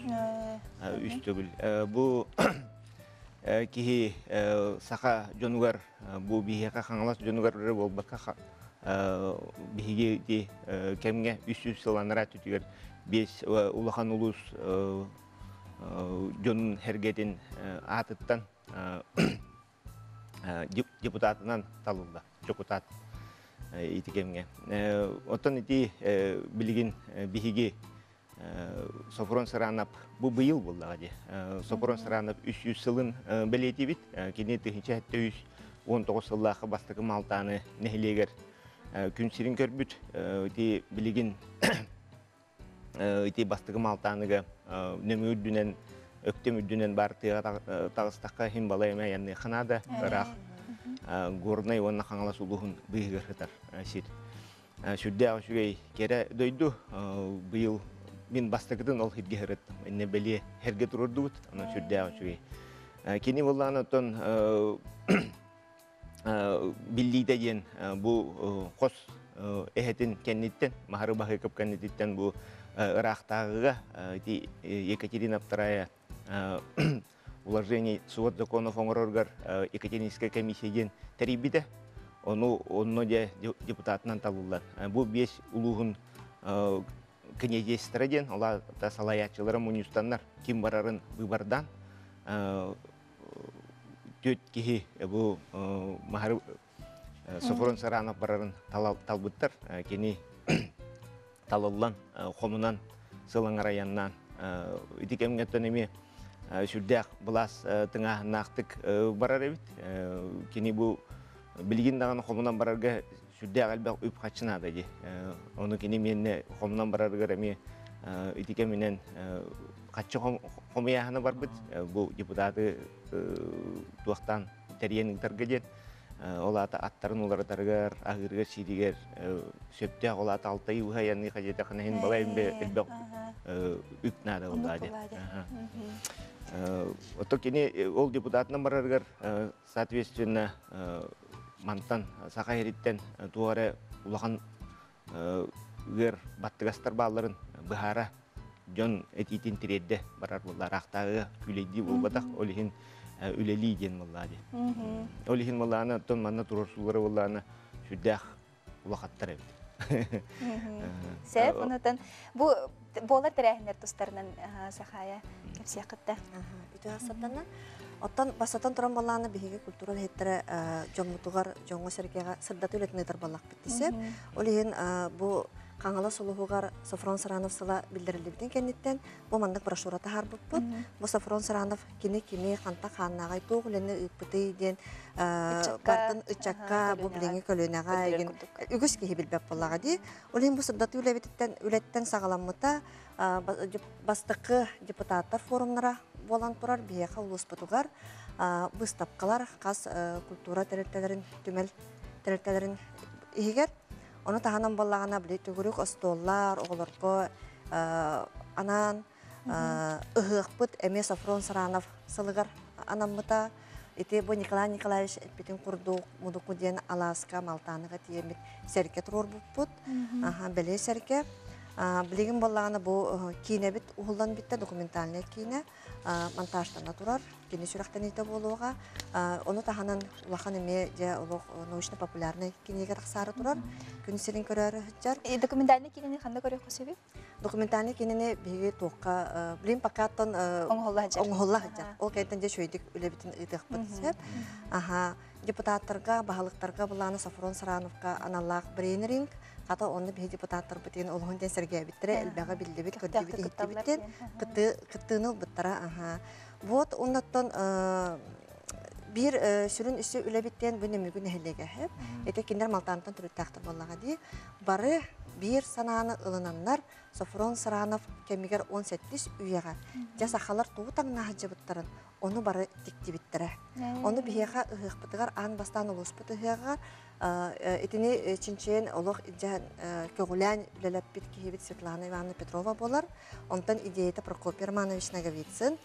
үстігіл. Бұл кейі сақа жонуғар, бұл бейеқа қаңалас жонуғар болбаққа бейге де кәмге үс-үс сыланыра түтігер бес улахан улус жонын хергетін атыттан депутатынан талылда, жокутат ити кемге. Оттан ити білген бейге Сопрон сыранап, бұл бұйыл болдағады. Сопрон сыранап 300 сылын білеті бит, кене түхінші әтті 19 сыллақы бастықы малтаны нәхілегер күн сирин көрбүт, білген бастығы малтаныға нөмі үрдінен, өктем үрдінен бар тағыстаққа хем балайма яны қанада, бірақ горнай онына қаңалас ұлығын бұйығыр ғытар сир. Сүрді ағышуғай кері дөйді бұйыл мен бастығыдың ол хетге ғырыт, әне бәле herge тұрырды бұд, ана сүрді ағышуғай. Кені болған оттан биллиде ген бұл қос эхетін кәннеттен, мағары бағы көп кәннеттен бұл ырақтағыға Екатерина II уложение суд законов оңырырғар Екатеринская комиссияген тәрибіде, оны де депутатынан талылар. Бұл бес ұлығын князестірден, ола салаятчылары мұнистанлар кем барарын выбардан төт кеге бұл Софрон Саранов барарын талбыттар, кені талылан, қомынан, сылың районнан. Итикемгеттен еме сүрдәк бұлас тыңа нақтық барар әбіт. Кені бұл білген дағаны қомынан барарға сүрдәк әлбәқ үп қачынады де. Оны кені менне қомынан барарға әме итикеменен қатшы қомияғаны бар бұд. Бұл депутаты туақтан тәриенің тәргеден. Олата аттарын олар таргар, агырга сиригер, сөпте олата алтай ухаянны қажеті қанайын балайын бе әлбәқ үкнады олады. Ото кені ол депутатынан бараргар, соответственно, мантан, сақа ереттен туары улақан үгер баттығастар баларын бұхара жон әтейтін тіредді барар болар. Ақтағы күлейді болбадақ олығын үлели ден болады. Олығын болағына, тон манна тұрырсулары болағына сүрдәқ улақаттар әбді. Сәп, онытын, бұл болар тәрәхінер тұстарынан сақая кәпсия қытта? Үті асаттана, оттан басатан тұран болағына бігеге культурал хеттері жомутуғар, жоңғы сәркеға сырдаты өлетін ұйтар болақ біттісіп. Олығын бұл Қаңала Сұлуғығар Софрон Саранов сыла білдірілігден кәнеттен бұл мандық брошюраты har бұппыт. Бұл Софрон Саранов кені қанта қаннағай тоғылені үппіті еден бардың үтчакка бұл біліңі көлінеға еген үгіс кейі білбәп болаға дей. Олың бұл сырдаты үлеттен сағаламыта бастықы депутаттар форумнара болан тұрар бейеқа ұлыс бұтығар бұстапқалар қас культура тәрелтелерін, түмел тәрелтелерін егер. Оны тағанан болағына білет үгірік остоллар, оғылырғы анан ұғықпыт әме Софрон Саранов сылығар анамыта. Эти бұл Николай Николаевич әтпетін құрдық, мұдық мұден Аласка, Малтаныға тиемет сәрке тұрор бұппыт. Бәле сәрке. Білеген болағына бұл кейіне біт, ұғылдан бітті документальный кейіне монтажтана тұрар. Кені сүрақтан еті болуға. Оны тағанан ұлақан әме научно-популярный кейінеге тақсары тұрар. Күн серін көрәрі хүтчар. Документальный кейіне қанда көрек қосебе? Документальный кейіне бейге тоққа, білейін пақаттан оңғолла хүтчар. Ол кәйттен де шөйдік үлі бітін ұйтық бұтысып. Депутаттарға, бағалықтарға бұланы Софрон Сарановқа аналлақ брейнеринг. Қата оны бей депутаттар бұтын олығын ден сәрге әбіттірі, әлбәға білді біт, күрді біт, ехті біттен, қыттығыныл бұттара. Вот, оннаттан бір сүрін үсі үлі біттен бұны мүгін әлеге әп. Әте кендер Малтанттан түріттәқтір болаға дей. Бары бір сананы ылынанлар Софрон Саранов кәмігер 17 үйеға. Жас ақалар туғытан нағыжы бұттарын. Оны бары текті біттірі. Оны бейеға ұғық бұтығар, аң бастан ұлыс бұтығыға Этини чинчен олох иджан көгулян үлелеп бит киебит Светлана Ивановна Петрова болар. Онтан идеята Прокопий Романович Наговицын.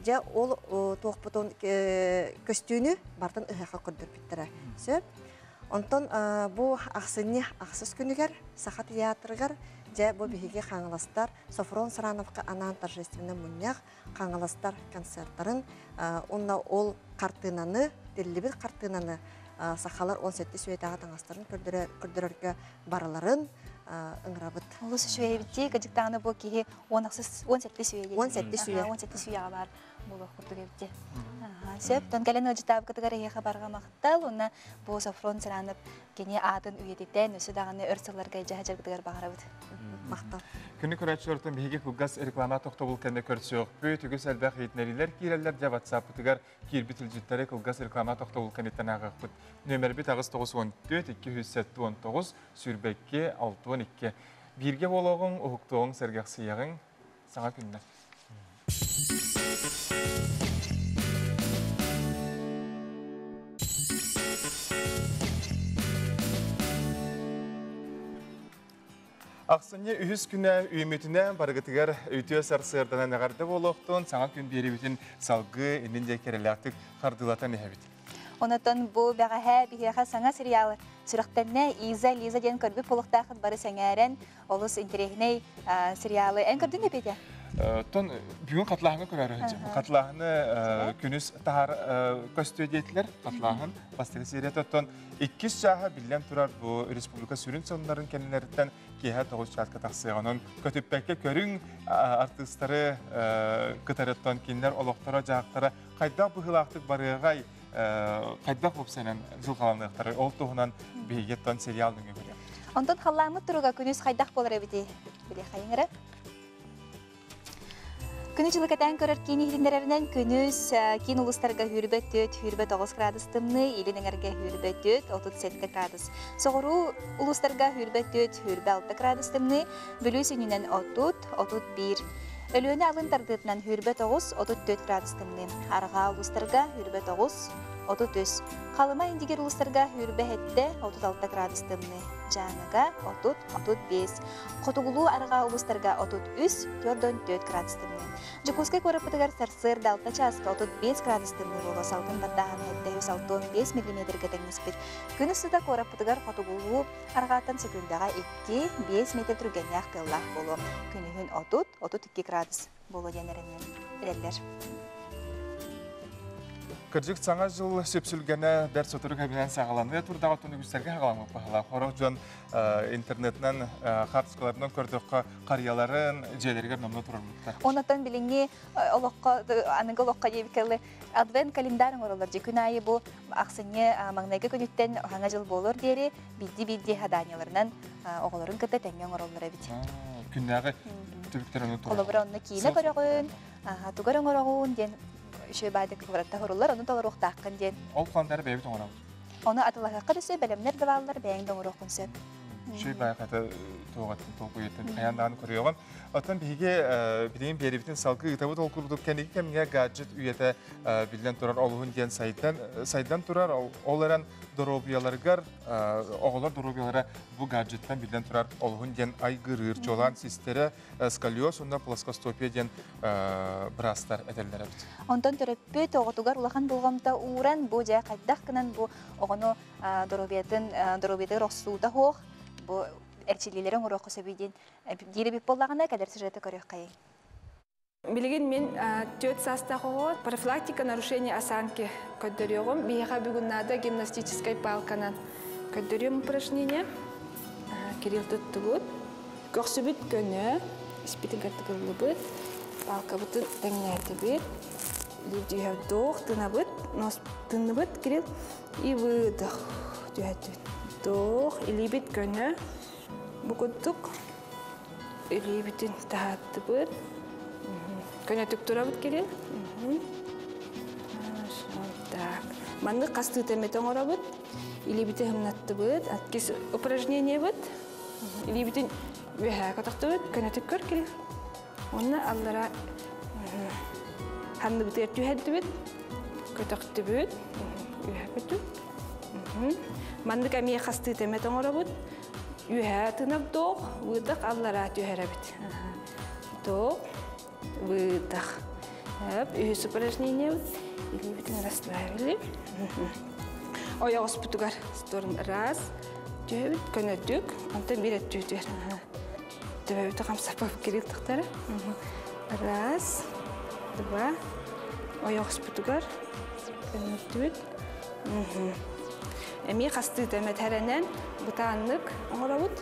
Жа ол тоқпытон көстүүнү бартын ыхақа көрдір биттірі. Сөп. Онтан бұл ақсыны ақсыз күнігер, сақа театрыгар, жа бұл бігеге қаңыластар, Софрон Сарановқа анан торжественный мұнияқ қаңыластар концерттарын, онна ол картынаны, делебет картынаны, сақалар 17 сөйтаға таңастарын көрдірерге бараларын ұңырабыт. Олысы сөйебітте, қажықтағыны бұл кейі 17 сөйеге. 17 сөйеға бар бұл құрдығы бітте. Сөп, тон кәлін ұжытабы қытығар еға барға мақтал, оны бұл Софрон Саранов кене атын үйедеттен, өсі дағыны өрсілерге жағажар қытығар бағара бұд. Мақтал. Күні көрәтшілердің бейге күлгас реклама тоқты бұл кәнде көртсеуқ бөй, түгіс әлбәқ етнәрілер кейрелер жа WhatsApp бұтығар кейірбітіл жүттері күлгас реклама тоқты бұл кәнеттен ағық бұд. Нөмір біт ағыз 914-219 сүрбәкке 612. Бірге болуғың, ұғықтуғың, сәргәқсияғың саңа күніне. Ақсыне үйіз күні үйметіне барғытығар өйтіе сарсырдана нағарды болуқтың саңа күн бері бүтін салғы енінде кереләқтік қардылatan әбіт. Онытын бұл бәғаға бігеға саңа сериалы сүріқтенне Иза Лиза ден көрбі полықтақыт бары сәңәрен олыс интерегіне сериалы. Ән көрдің әбеде? Тон бүгін қатлағыны көрәрі. Қатлағыны күніс тағар көсті өдейтілер. Қатлағын бастығы серияты. Тон 2 жаға білден тұрар бұл республика сүрін сонларын кәнілерден кейі 9 жатқа тақсыйғанын көтіппәкке көрің артыстары қытареттен кейінлер олықтара жағақтара қайда бұғылақтық барығай қайдақ опсайнан жылғаланықтары ол тұғынан бейгеттен сериалдың өкілі. Онтон қалламы тұруға күніз қайдақ болар әбіде біле қайыңыры? Күні жылы кәтән көрір кейін ехліндерінен күніз кейін ұлыстарға хүрбет 4-9 градус тымны, елініңерге хүрбет 4-37 градус. Соғыру ұлыстарға хүрбет 4-6 градус тымны, бүлі сүйінен 30-31. Өліөне алын тардытынан хүрбет 9-34 градус тымны. Арға ұлыстарға хүрбет 9-33. Қалыма индигер ұлыстарға хүрбе әтті 36 градус тымны. Жаңыға 30-35. Қотуғылу арға ұлыстарға 33-4 градус тымны. Жукускай көріпітігер сарсыр далта часқа 35 градус тымны болу салғын бардағаны әтті 165 мм тәңіспір. Күн үстіда көріпітігер қотуғылу арғаттан секундаға 2-5 метр түргенне ақтыллақ болу. Күнігін 30-32 градус болу денерінен білелер. Кыржык саңа жыл сөпсүлгені дәрс отыру кабинен сағаланы тұрдағы тұны күстерге ғаламы бағала. Қорық жон интернетнен қартысқаларынан көрдіққа қарияларын жайлергер номны тұрырмықта. Онаттан біліңе аныңғы олыққа ебікелі адвент календарың оралар. Күн айы бұл ақсыне маңнайғы күніттен ғана жыл болыр дері бидді хаданияларынан оғыларын кітті тәңген оралар әбіт. Күннәғы түбіктеріні тұрыр. Қолыбыр онны кейіне көріғын, туғырың орағын ден үші байды күбіратта құрылар, оны талар оқтаққын ден. Ол пландары бәйбіт оңырау? Оны атылағаққа түсі, бәлемнер дұвалылар бәйіңді оңыр оқын сөп. Үші байқаты тоғаттың толқу еттін аяндағын көрі оған. Оттан біге білейін беребітін салқы ұйтабы толқырдық кәнеге кәміне гаджет үйеті білден тұрар олығын ден сайдан тұрар оларан доробияларғар, оғылар доробиялары бұл гаджеттен білден тұрар олығын ден айғырыр, жолан систері, скалиоз, онда плоскостопия ден бірастар әтелдер әбіт. Онтан түріппі тоғытуғар ұлақан болғамда ұран бұл жай қайдақ кінен бұл оғыны доробиятын росуыда хоқ, бұл әрчелелерін ұрақы сөбейден дейірі біп болағына кәдір сюжеті көрек қайын. Билеген мен 4 саста қоғы профилактика нарушения осанки көддөріғым. Бейға бүгіннада гимнастической палканан көддөрім упражнение. Кирилл тұтты бұд. Көқсі бүт көні, іспетін кәртігілі бұд. Палка бұтын тәңнәді бұд. Лидия вдох, тына бұд. Нос тыны бұд, Кирилл. И выдох. Вдох, или бүт көні. Бұқыттық. Или бүтін тағатты бұд. Көне түктура бұд келел. Так. Манны қасты тәметен ора бұд. Или біті хымнатты бұд. Аткес упражнение бұд. Или бітін өйә қатақты бұд. Көне түккөр келел. Онны аллара ханны бұд әрті өйәді бұд. Көтақты бұд. Өйә көтті. Манны кәмей қасты тәметен ора бұд. Өйә тынап доқ. Бұдық аллара өйәрі бұд. Доқ. Выдох. Үйесі упражнение. Или бітін расправили. Ояғыз бұтығар. Сторон раз. Дүйбіт, көне дүк. Онтан берет дүйдер. Дүйбіті қамсапап керел тұқтары. Раз. Два. Ояғыз бұтығар. Көне дүк. Әме қасты дәмет әрінен бұтанлық оңыра бұд.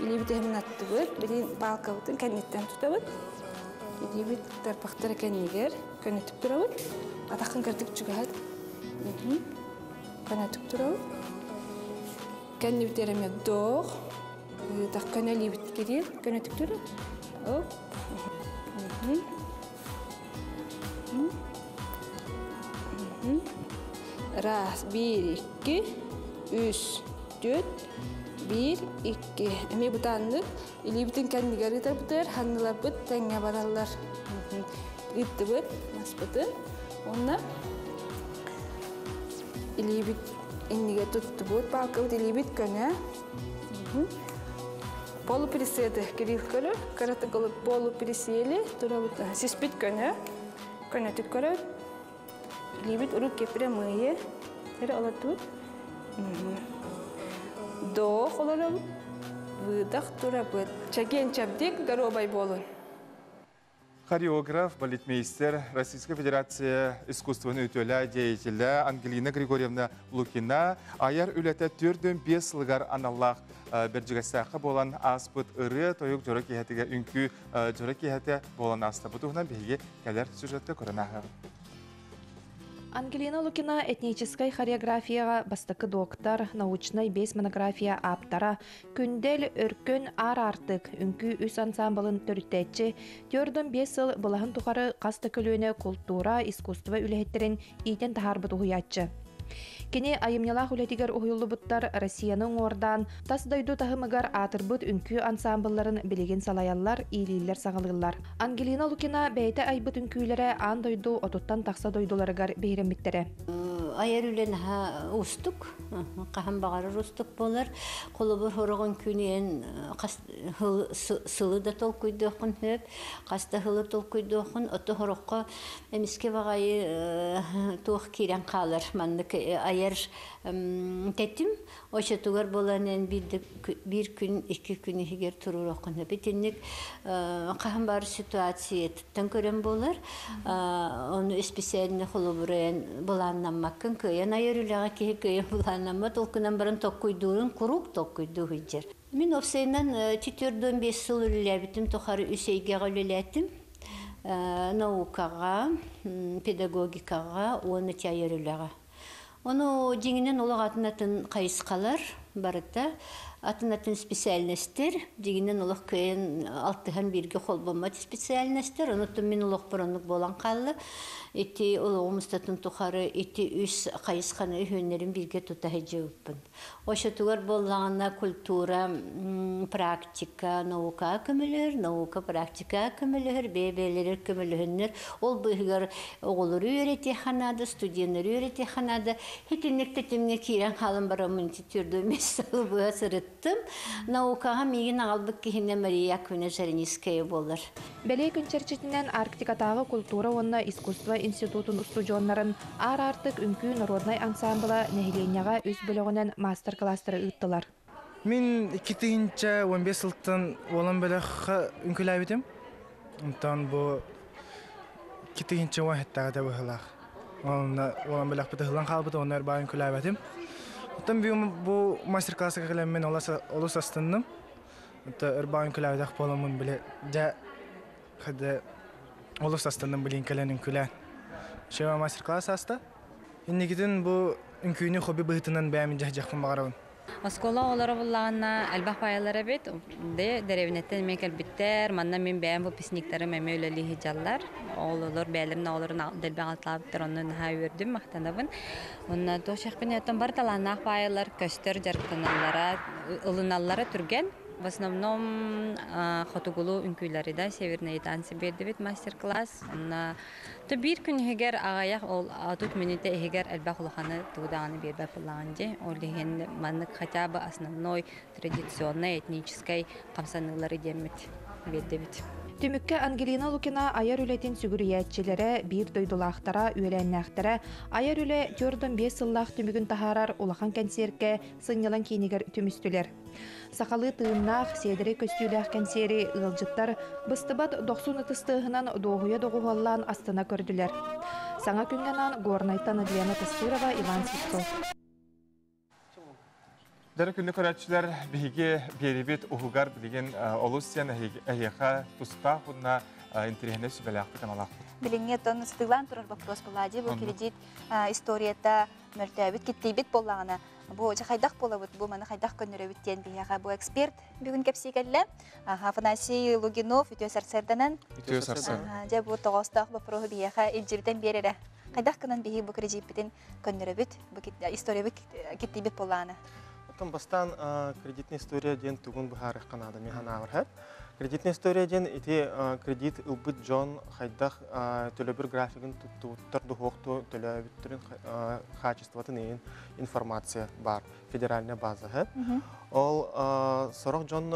Или біті әмінатты бұд. Білін балқа бұдың кәнеттен тұта бұд. Дебит тарпақтар кәнегер, көнетіп тұрауыр. Атақын кірдік жүгәд. Көнетіп тұрауыр. Кәнебіт әріме доқ. Тақ көнәлі біт керел, көнетіп тұрауыр. Раз, бір, екі, үш, төрт, bir, iki. Emi butanlık. İli bütün kendileri de budur. Hanılar bud, tenge barallar. Gitti bud, mas budun. Ona ili bit innige tuttu bud. Balka bud ili bit köne. Polu prisedi kiril körü. Karata kalıp polu prisiyeli. Tura bud. Sis bit köne. Köne tük körü. İli bit uruk kepire mıye. Tere alatı bud. Доқ олары выдох тура бұд. Чаген чабдек даробай болын. Хореограф, балетмейстер, Российская Федерация искусственный өтөлі деятелі Ангелина Григорьевна Лукина аяр үләті 4-5 сылғар аналлақ бір жігістақы болан аспыт ұры тойық жора кейхетіге үнкі жора кейхеті болан асты. Бұтығынан бейге кәлер сюжетті көрін ағыр. Ангелина Лукина этнической хореографияға бастықы доктор, научной бес монография аптара, күндел өркөн ар артык, үнкі үс ансамблын төрттәтчі, төрден 5 ыл бұлағын тұқары қасты көлөне культура, искусство үләхеттерін итен тахарбыт ұхыятчы. Кені айымнялақ үлетігер ұхылы бұттар Россияның ордан, тас дойду тахымыгар атырбыт үнкі ансамблларын білеген салаялар, ийлилер сағылылар. Ангелина Лукина бәйті айбыт үнкүйлері ан дойду отуттан тақса дойдуларыгар бейреммиттері. Айар үлен устук, қахан бағары устук болар. Қолыбыр хорығын күнен сылы да тол көйдіқын хөп, қаста хылы тол көйдіқын, оты хорыққа әміске бағайы туық керен қалар. Мандық айар тәттім, оша туғар боланен бір күн, 2 күн егер тұрыр оқын хөп. Етенік қахан бары ситуация тұттан көрен болар. Оны специаліне қолыбырын боланнан мақын көйен айар үліға кейі көйен боланнан ма, толқынан барын тоқ көйдуырын құруқ тоқ көйду хүйдер. Мен опсайынан 4-5 жыл үліләбітім, тоқары үсейге үліләтім. Наукаға, педагогикаға, оны тәйер үліға. Оны деңінен олық атынатын қайысқалар барыта, атынатын специальностер, дегенен олық көйен 6-ған бірге қол болмады специальностер, оныттым мен олық бұрынлық болан қалды. Эти олығымыстатын тұқары, эти үс қайысқаны үйінерін бірге тұтағы жауыппын. Оша тұғар болағына культура, практика, наука көмілер, наука практика көмілер, бейбейлер көмілігінер. Ол бұйығар оғылыр үйреті қанады, студияныр үйреті қанады. Хетінлікті темне кейрен қалым барамын түрді месалы бұға сұрыттым. Наукаға меген ағалбық кейіне Мария Күні Жариниская болыр. Бәлей күнчерчетінен Арктикатағы культура онына искусство институтын устудионнарын ар артык үнкі народнай ансамбыла нәхиленияға өз бөлігінен мастер-кластыры ұттылар. Мен 2015 жылттан олан бөлігі үнкілі бетім. Онтан бұл 2015 уақыттағы да бұғылақ. Олан бөлігі бұты ғылан қалбыды, онар ба үнкілі бетім. Онтан бұл мастер-классыға келем мен олыс астындым. Үрба үнкілі бетіқ боламын біле жа қады олыс астындым білен кәлен үнкілі. Шева мастер-класс аста. Иннегіден бұл үнкүйіні хоби бұғытынан бәймін жақпын бағарауын. Оскола олары болағына әлбақ байалары бет, дәревінеттен мен кәлбіттер, манна мен бәйім бұл пісниктері мәме өлелі хиджалар. Олар бәйлерін оларын дәлбәқ атылабыттыр, оның ха өрдім, мақтанабын. Онна тоқшақпен өттен бар таланақ байалар, көстер жарықтаналара, ылыналары түрген. В основном хотугулу үнкүйләре да северный танцы берди бит мастер-класс. То бир күн егер агаяк ол атут минуте егер албахулханы туданы бербе булганды. Ол деген маннык хотя бы основной традиционной этнической камсанылары демет берди бит. Түмікке Ангелина Лукина аяр үлетін сүгүриятчилere бир дойдулақтара үйрәннәқтара аяр үле 4-5 сыллақ түмігін тахарар улахан кәнсерке сыннялан кейнігер түмістілер. Сақалы тыыннақ седері көстүйләқ кәнсері ұлжыттар бұстыбат 90 тыстығынан доғуя доғуғаллан астына көрділер. Саңа күнгенан горнайтан Адлена Тастырова, Иван Светков. Дәрі күнді көрәтшілер бігі беребет ұғығар білген олуссиян әйеға тұспа құдына интерегіне сүбәләқті каналақты. Біліңе тон стылан тұрар вопрос болады. Бұл кредит историята мөлтәбіт кеттейбет болағына. Бұл қайдақ болабыт, бұл маны қайдақ көнірі өттен бияға. Бұл эксперт бүгін кәпсей кәлі. Афанасий Лугинов, үтіо сарсарданан. Үтіо сарсар. Бұл тоғыстақ въпроғы бияға елжірден берері. Қайдақ көнін бейі бұл кредит бітін көнірі бүт, история бүт кеттейбет болағына. Бастан кредитная история ден тугун бухарых Канада механа авархат. Кредитная история ден ити кредит убыт Джон хайдах төлөбір графигын туттар духоқту төлөбіттерін качествотын информация бар федеральная база. Ол сорок Джон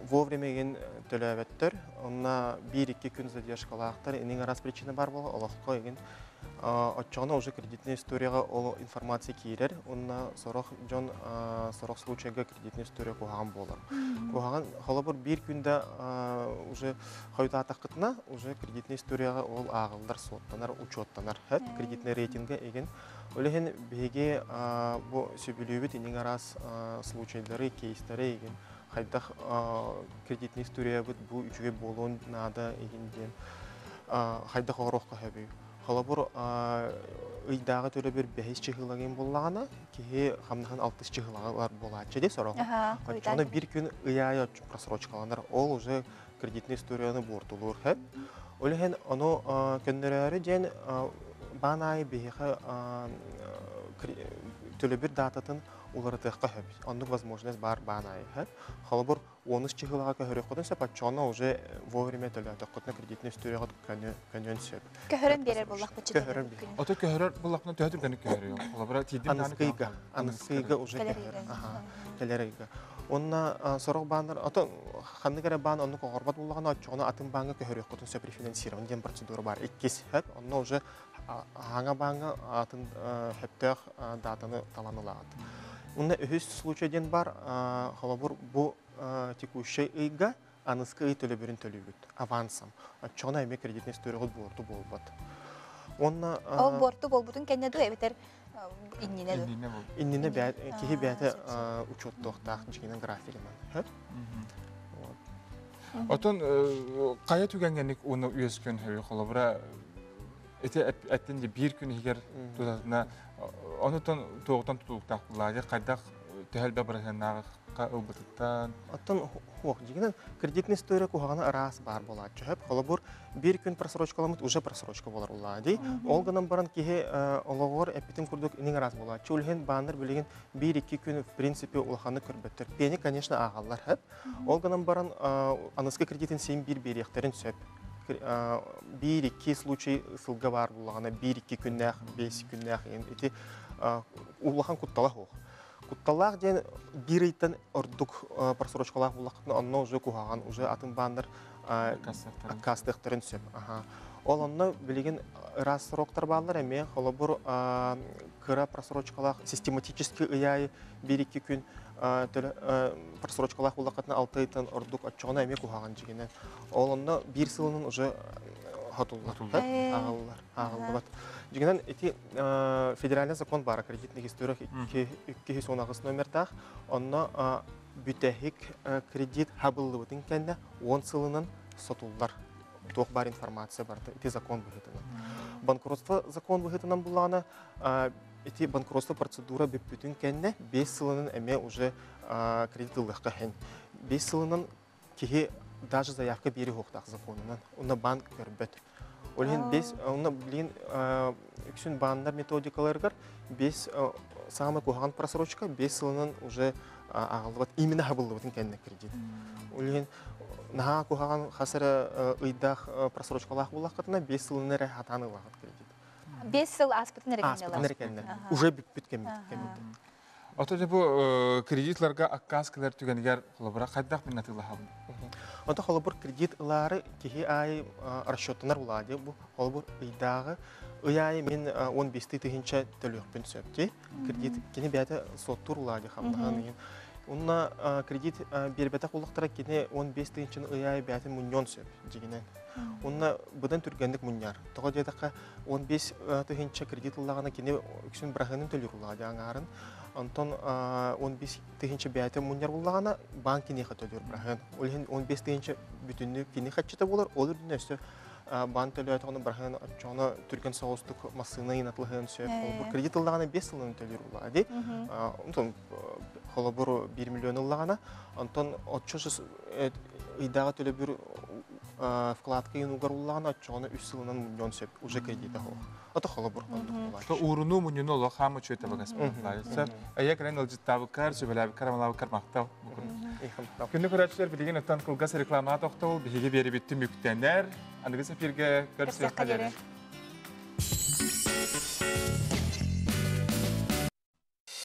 вовремя ген төлөбіттер, онна 1-2 күн задержкалақтар, инең раз причина бар бол, олыққа еген отчёгына уже кредитная историяға ол информация кейрер, онна сорок Джон сорок случайға кредитная история куғаған болар. Куғаған холобыр 1 күнді уже қойта атаққытына уже кредитная историяға ол ағылдар соттанар, учеттанар, кредитный рейтингі еген. Олеген беге бұл сөбілуебет инең раз случайлары, кейстары еген. Хайдах кредитная история бұл үчіге болуын нада егенден хайдах оғырыққа хөбей. Холобур ыйдағы төлі бір 5 чығылағын болағына, кеге қамнаған 6 чығылағылар болады де сұрағы. Оны бір күн ыяй просрочкаландар, ол уже кредитный историяны бортулur hep. Олеген оны көндірері ден банай бейхі төлі бір дататын улары тыхқа хөп. Онның возможность бар банай hep. Халабыр 13 чығылаға көхірек қодын сөп, атчона уже вовремя төлі атыққытына кредитный историяға көнен сөп. Көхірін берер болақ бәчеді? Көхірін берер. Оты көхірер болақына төәдір кәні көхірі? Анысқыйға уже көхірі. Кәлерейға. Онна сорок бандар, ото ханны кере бан онны когорбат буллаган атчона атын банга көхөрөк котун сөп рефинансирование деген процедура бар. Иккис хеп, онно уже ханга банга атын хептех датаны таланылагат. Онна үз случайден бар, халабур бу текущий ыйга аныскы ый төлөбүрүн төлөбүт. Авансам. Атчона эме кредитный история борту болбат. Онна ол борту болбутун кенеду эбетер Иннине кихи бәті учеттоқтақ жігінің графигінен. Отын қая түгенгенік оны үйес күн хөй қолыбыра әттен де бір күн егер тұтатына онытын тоғытан тұтылықтақ бұлады қайдақ төхәлбә бұрасанағыққа ұлбытыттан? Оттын хоқ жігінің кредитный история куғағына рас бар болады. Чөп, қолыбыр bir gün просрочкаламыт уже просрочка болар улады. Олганан баран кихе олоғыр әппетім күрдік нің раз болады. Чөлген бандар білеген 1-2 күн в принципе улаханы көрбеттір. Пені, конечно, ағалар әп. Олганан баран анысқы кредитін сейін бір беректерін сөп. 1-2 случай сылға бар улағана 1-2 күннәқ, 5 күннәқ. Улахан құтталақ оқ. Құтталақ ден бір ыйттан ордық просрочкалақ улақытын онна уже куғаған, уже атын бандар кастықтарын сөп. Ол онна білеген раз сроктар балар әме, қолы бұр кыра просрочкалақ систематически ыяй 1-2 күн просрочкалақ улақытын 6 ыйттан ордық атчығына әме куғаған жегенен. Ол онна бір сылының уже хатуллар, ағылдар. Жегенен эти федеральный закон бар кредитных историях 219 номердақ, онна бүтәхік кредит хабылы бұтын кәнді 10 сылынан сатулдар. Тоқ бар информация бар, эти закон бұғытынан. Банкротство закон бұғытынан бұлағына, эти банкротство процедура бүттін кәнді 5 сылынан әме уже кредит ұлыққа хән. 5 сылынан кеге даже заявка бері хоқтақ законынан, оны банк көрбет. Олген 5, оны білген үксін бандар методикаларғар 5 самый куған просрочка 5 сылынан уже ағылдыбат, именно хабылдыбатын кәнді кредит. Олген наға куған қасыры ыйдақ просрочкалақ болақ қатына 5 сылынан әрі хатаны лағат кредит. 5 сыл аспытын әрекенде лағат? Аспытын әрекенде. Уже бүт кәмеді. Оты бұл кредитларға аккаскалар түгенігер қолыбыра қайдақ мен атылы хабын? Онда қолыбыр кредитлары кеге ай расчеттанар болады. Бұл қолыбыр ыйдағы Ыяй мен 15-ті тігінші төлөкпен сөпті. Кредит кені бәті соттур ұлады қамдаған. Онна кредит бербәті қолықтыра кені 15-тігіншін ыяй бәті мұньон сөп дегенен. Онна бұдан түргендік мұньяр. Тоға дедіққа 15-тігінші кредит ұлағына кені үксін бірағының төлір ұлады аңарын. Антон 15-тігінші бәті мұньяр ұлағына банк кенеға төлір бірағын. Олген 15-тігінші бүтінні кені қатшыта болар, олыр дүн өсті. Бан төлөйт оны бірген атчоны түрген соғыстық масыны инатылығын сөйт. Бұл кредит ұлағына 5 сылын төлер ұлады. Онтон қолыбыр 1 миллион ұлағына. Онтон 300 ыйдағы төлі бір вкладқа енуғар ұлағына атчоны 3 сылынан миллион сөйт. Уже кредиті қол. Ото қолыбыр қондық ұлады. Урыну мұнын ұлы қамы чөйті бағас бұлайды. Әйек рән ұлжыттабықар, сөбіләбікар, амалабықар мақтау. Күнні көрәтшілер білеген ұттан қылғас рекламат оқтау, бігеге бері бітті мүктенер. Анығыз эфирге көрсек қадері.